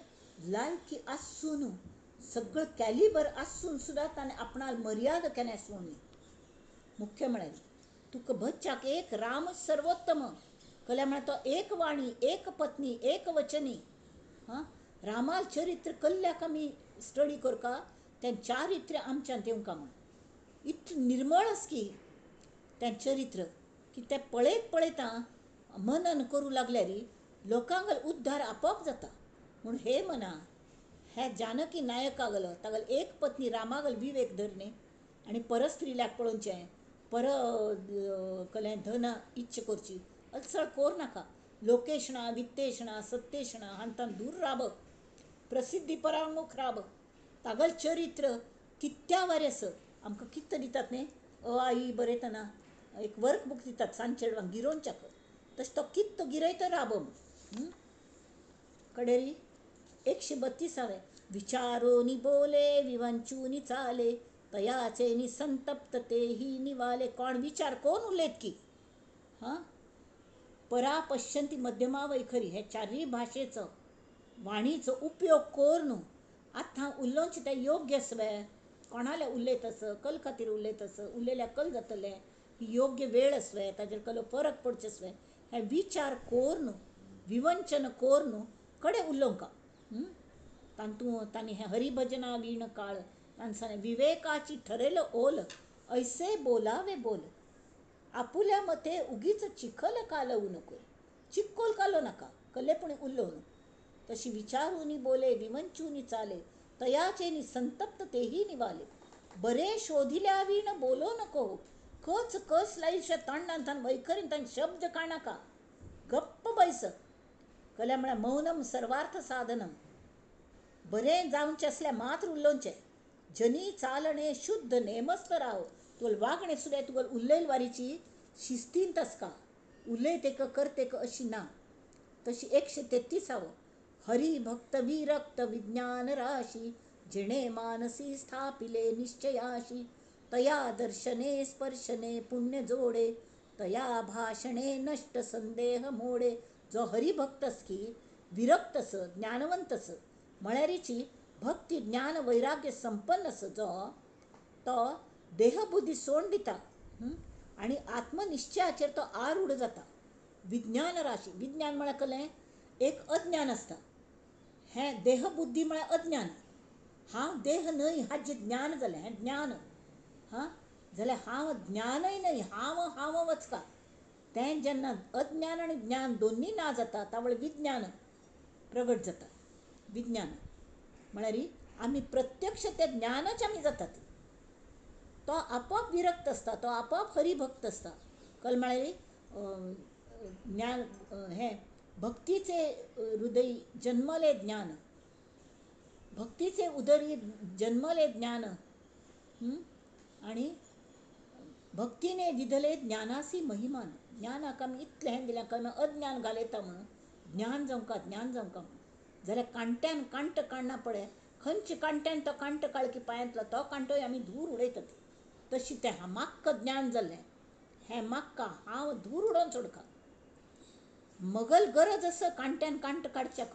लायकी आसून सगळं कॅलिबर आसून सुद्दां ताणें आपणाल मर्यादा केल्या सोडली मुख्य म्हळ्यार तुका बच्चाक एक राम सर्वोत्तम कळ्ळें म्हळ्यार तो एक वाणी एक पत्नी एक वचनी हां रामाल चरित्र कल्ल्याक आमी स्टडी करका तें चारित्र्य आमच्यान तेवंका म्हण इतलें निर्मळ आस की तें चरित्र की तें पळयत पळयता मनन करूं लागल्यार लोकांगल उद्धार आपोआप जाता. म्हूण हे मना हे जानकी नायकागल तागल एक पत्नी रामागल विवेक धरणे आनी परस्त्रील्याक पळोवचें, कलें धन इच्छा करची असळ कोर नाका. लोकेशणा वित्तेशणा सत्तेशणा हांतान दूर राब, प्रसिद्धी परांगूख राब. तागल चरित्र कित्या वारेस आमकां कित्त दितात न्ही. आई बरयतना एक वर्कबूक दितात सांचेडवांक गिरोवच्याक, तशें तो कित्त गिरयता राब. कडेरी 132 विचारोनी बोले विवंचूनी चाले तयाचे नि संतप्त तेही निवाले. कोण विचार कोण उलयत की परा पश्यंती मध्यमा वैखरी हे चारय भाशेचो वाणीचो उपयोग कोरून आतां उलोवचें तें योग्य स्वे. कोणाले उलयतस कल खातीर उलयतस, उलयल्यार कल जातलें, योग्य वेळ स्वे, ताजेर कलो फरक पडचे स्वे, हे विचार कोरून विवंचन कोरून कडे उलोवंका. तांणी हे हरिभजना वीण काळ तांसाने विवेकाची ठरेलो ओल ऐसे बोलावे बोल. आपुल्या मते उगीच चिखल कालवू नको, चिक्कोल कालो नाका, कल्लेपणी उलोवन. तशी विचारूनी बोले विवंचूनी चाले तयाचे नि संतप्त तेही निवाले. बरे शोधिल्या वीण बोलो नको, कच कस लायशे तांडान तान वैखरीन तान शब्द काणाका, गप्प बैस. कल्या म्हळ्यार मौनम सर्वार्थ साधनम. बरें जावचें असल्यार मात्र उलोवचें. जनी चालणे शुद्ध नेमस्त राव. तुगेल वागणें सुद्दां तुगेल उलयल वारीची शिस्तींत आसका, उलयतेक करतेक अशी ना. तशी 133 हरी भक्त विरक्त विज्ञान राशी जिणे मानसी स्थापिले निश्चयाशी. तया दर्शने स्पर्शने पुण्य जोडे तया भाषणे नष्ट संदेह मोडे. जो हरिभक्तस की विरक्तस ज्ञानवंतस म्हळ्यारीची भक्ती ज्ञान वैराग्य संपन्नस जो तो देहबुद्धी सोडून दिता आनी आत्मनिश्चयाचेर तो आरूढ जाता. विज्ञान राशी, विज्ञान म्हळ्यार कलें एक अज्ञान आसता. हें देहबुद्धी म्हळ्यार अज्ञान. हांव देह न्हय हाजें ज्ञान जालें, हें ज्ञान. जाल्यार हांव ज्ञानय न्हय, हांव वचका. तें जेन्ना अज्ञान आनी ज्ञान दोन्ही ना जाता तावळ विज्ञान प्रगट जाता. विज्ञान म्हळ्यार आमी प्रत्यक्ष तें ज्ञानच आमी जातात. तो आपोआप विरक्त आसता, तो आपोआप हरिभक्त आसता. कल म्हळ्यार ज्ञान हें भक्तीचे हृदय जन्मले ज्ञान, भक्तीचे उदरी जन्मले ज्ञान आनी भक्तीने विधले ज्ञानासी महिमान. ज्ञानाक आमी इतलें हें दिलें काय अज्ञान घालयता म्हणून ज्ञान जावंका ज्ञान जावंका जाल्यार कांट्यान कांट काडना पळय, खंयचे कांट्यान तो कांट काळकी पांयांतलो तो कांटोय आमी दूर उडयतात. तशी तें म्हाक्क ज्ञान जाल्लें, हें म्हाक्का हांव दूर उडोवन सोडका. मगल गरज आसा कांट्यान कांट काडच्याक,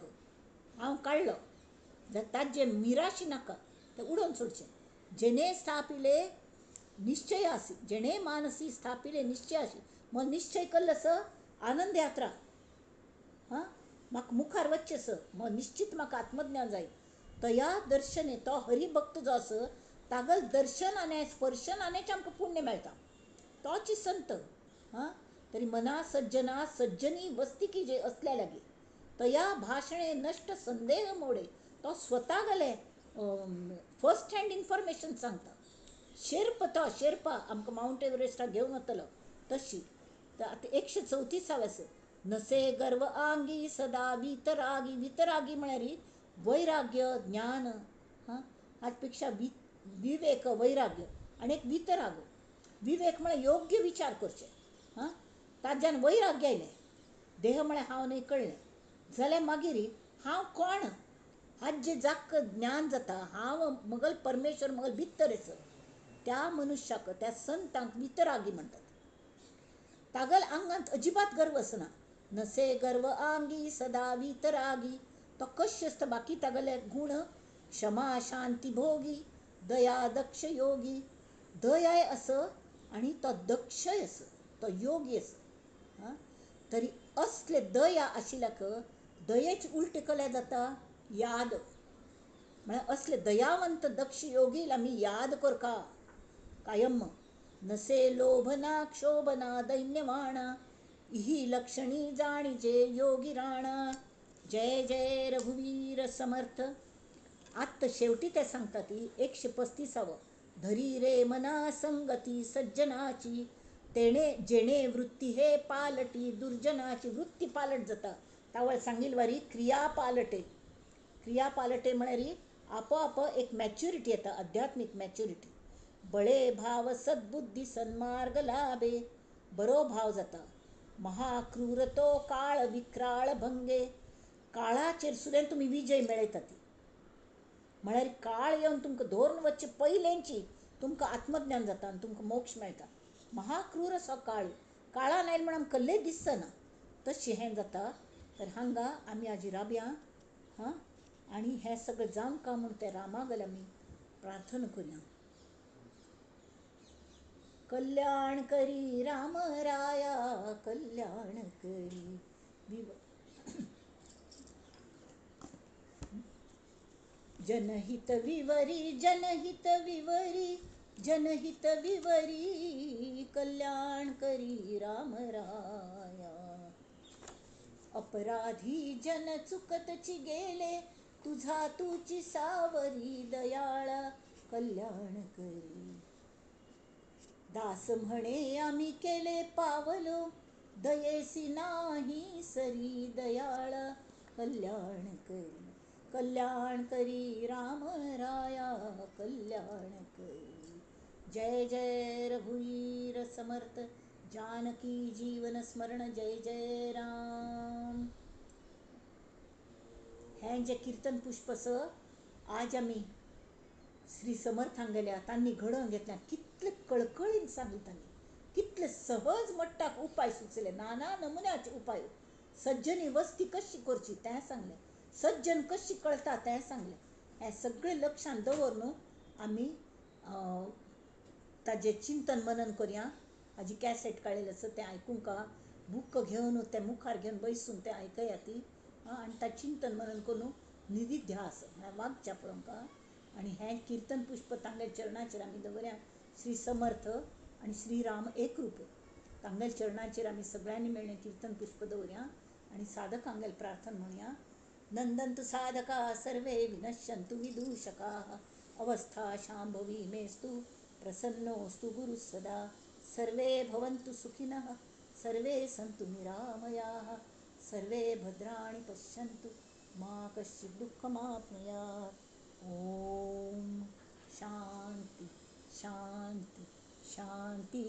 हांव काडलो जाल्यार ताजे मिराशी नाका, तें उडोवन सोडचें. जेणे स्थापिले निश्चयासी, जेणे मानसी स्थापिले निश्चयासी. मग निश्चय कल्लस आनंद यात्रा, म्हाका मुखार वच्चेस, मग निश्चित म्हाका आत्मज्ञान जाय. तया दर्शने तो हरिभक्त जो आस तागल दर्शनाने स्पर्शनानेच आमकां पुण्य मेळटा. तोच संत. तरी मना सज्जना सज्जनी वस्तिकी जे असल्या लागी तया भाषणे नष्ट संदेह मोडे. तो स्वता गेले फर्स्ट हँड इन्फॉर्मेशन सांगता. शेर्पा आमकां माउंट एव्हरेस्टाक घेवन वतलो तशी. तर आतां 134 नसे गर्व आंगी सदा वितरागी. वितरागी म्हळ्यार वैराग्य ज्ञान, हाच पेक्षा विवेक वैराग्य आनी एक वितराग. विवेक म्हळ्यार योग्य विचार करचे, ताज्यान वैराग्य आयलें. देह म्हळ्यार हांव न्हय कळ्ळें जाल्यार मागीर हांव कोण हाजें जाक्क ज्ञान जाता. हांव मगल परमेश्वर मगल भितर आसा. त्या मनुश्याक त्या संतांक वितरागी म्हणटात. तागल आंगांत अजिबात गर्व असना. नसे गर्व आंगी सदा वितरागी. तो कशें आसता बाकी तागले गुण क्षमा शांती भोगी दया दक्ष योगी. दयाय आस आनी तो दक्षय आस, तो योगी आस. तरी असले दया आशिल्ल्याक दयेच उलटे कले जाता याद. म्हळ्यार असले दयावंत दक्ष योगीला आमी याद करका कायम. नसे लोभना क्षोभना दैन्यवाणा, इही लक्षणी जाणीजे योगी राणा. जय जय रघुवीर समर्थ. आत्ता शेवटी ते सांगतात 135. धरी रे मना संगती सज्जनाची, तेणे जेणे वृत्ती हे पालटी दुर्जनाची. वृत्ती पालट जाता त्यावेळेस सांगील वारी क्रिया पालटे. क्रिया पालटे म्हणणारी आपोआप एक मॅच्युरिटी येतं, आध्यात्मिक मॅच्युरिटी. बळे भाव सद्बुद्धी सन्मार्ग लाभे. बरो भाव जाता. महाक्रूर तो काळ विक्राळ भंगे. काळाचेर सुद्दां तुम्ही विजय मेळयतात. म्हळ्यार काळ येवन तुमकां धोरण वच्चे पयलेंची तुमकां आत्मज्ञान जाता आनी तुमकां मोक्ष मेळटा. महाक्रूर असो काळ, काळान आयले म्हण आमकां कसलेंय दिसना तशें हें जाता. तर हांगा आमी हाजी राबया हां. आनी हें सगळें जावंका म्हूण ते रामागल आमी प्रार्थना करुया. कल्याण करी राम राया कल्याण करी जनहित विवरी जनहित विवरी जनहित विवरी कल्याण करी राम राया. अपराधी जन चुकतची गेले तुझा तुची सावरी दयाळा कल्याण करी. दास म्हणे आम्ही केले पावलो दयेसी नाही सरी दयाळा कल्याण करी. कल्याण करी राम राया कल्याण करी. जय जय रघुवीर समर्थ. जानकी जीवन स्मरण. जय जय राम. हें जे कीर्तन पुष्पस आज आमी श्री समर्थांक गेल्या तांणी घडोवन घेतल्या. कितले कळकळीन सांगले तांणी, कितले सहज मट्टाक उपाय सुचले, नाना नमुन्याचे उपाय. सज्जनी वस्ती कशी करची तें सांगलें, सज्जन कशी कळटा तें सांगलें. हें सगळें लक्षांत दवरून आमी ताजें चिंतन मनन करया. हाजी कॅसेट काडलेली आसा तें आयकूंका. बुक्क घेवन तें मुखार घेवन बैसून तें आयकया ती आनी तां चिंतन मनन करून निधिध्यास म्हळ्यार वागच्या पळोवंका. आनी हें कीर्तन पुष्प तांगेल चरणाचेर आमी दवरया. श्री समर्थ आनी श्री राम एकरूप तांगेल चरणाचेर आमी सगळ्यांनी मेळ्ळें कीर्तन पुष्प दवरया आनी साधकांगेल प्रार्थना म्हणया. नंदन्तु साधका सर्वे विनश्यन्तु विदूषकाः. अवस्था शाम्भवी मेस्तु प्रसन्नोऽस्तु गुरुः सदा. सर्वे भवन्तु सुखिनः सर्वे सन्तु निरामयाः. सर्वे भद्राणि पश्यन्तु मा कश्चित् दुःखमाप्नुयात्. ओम शांति शांति शांति.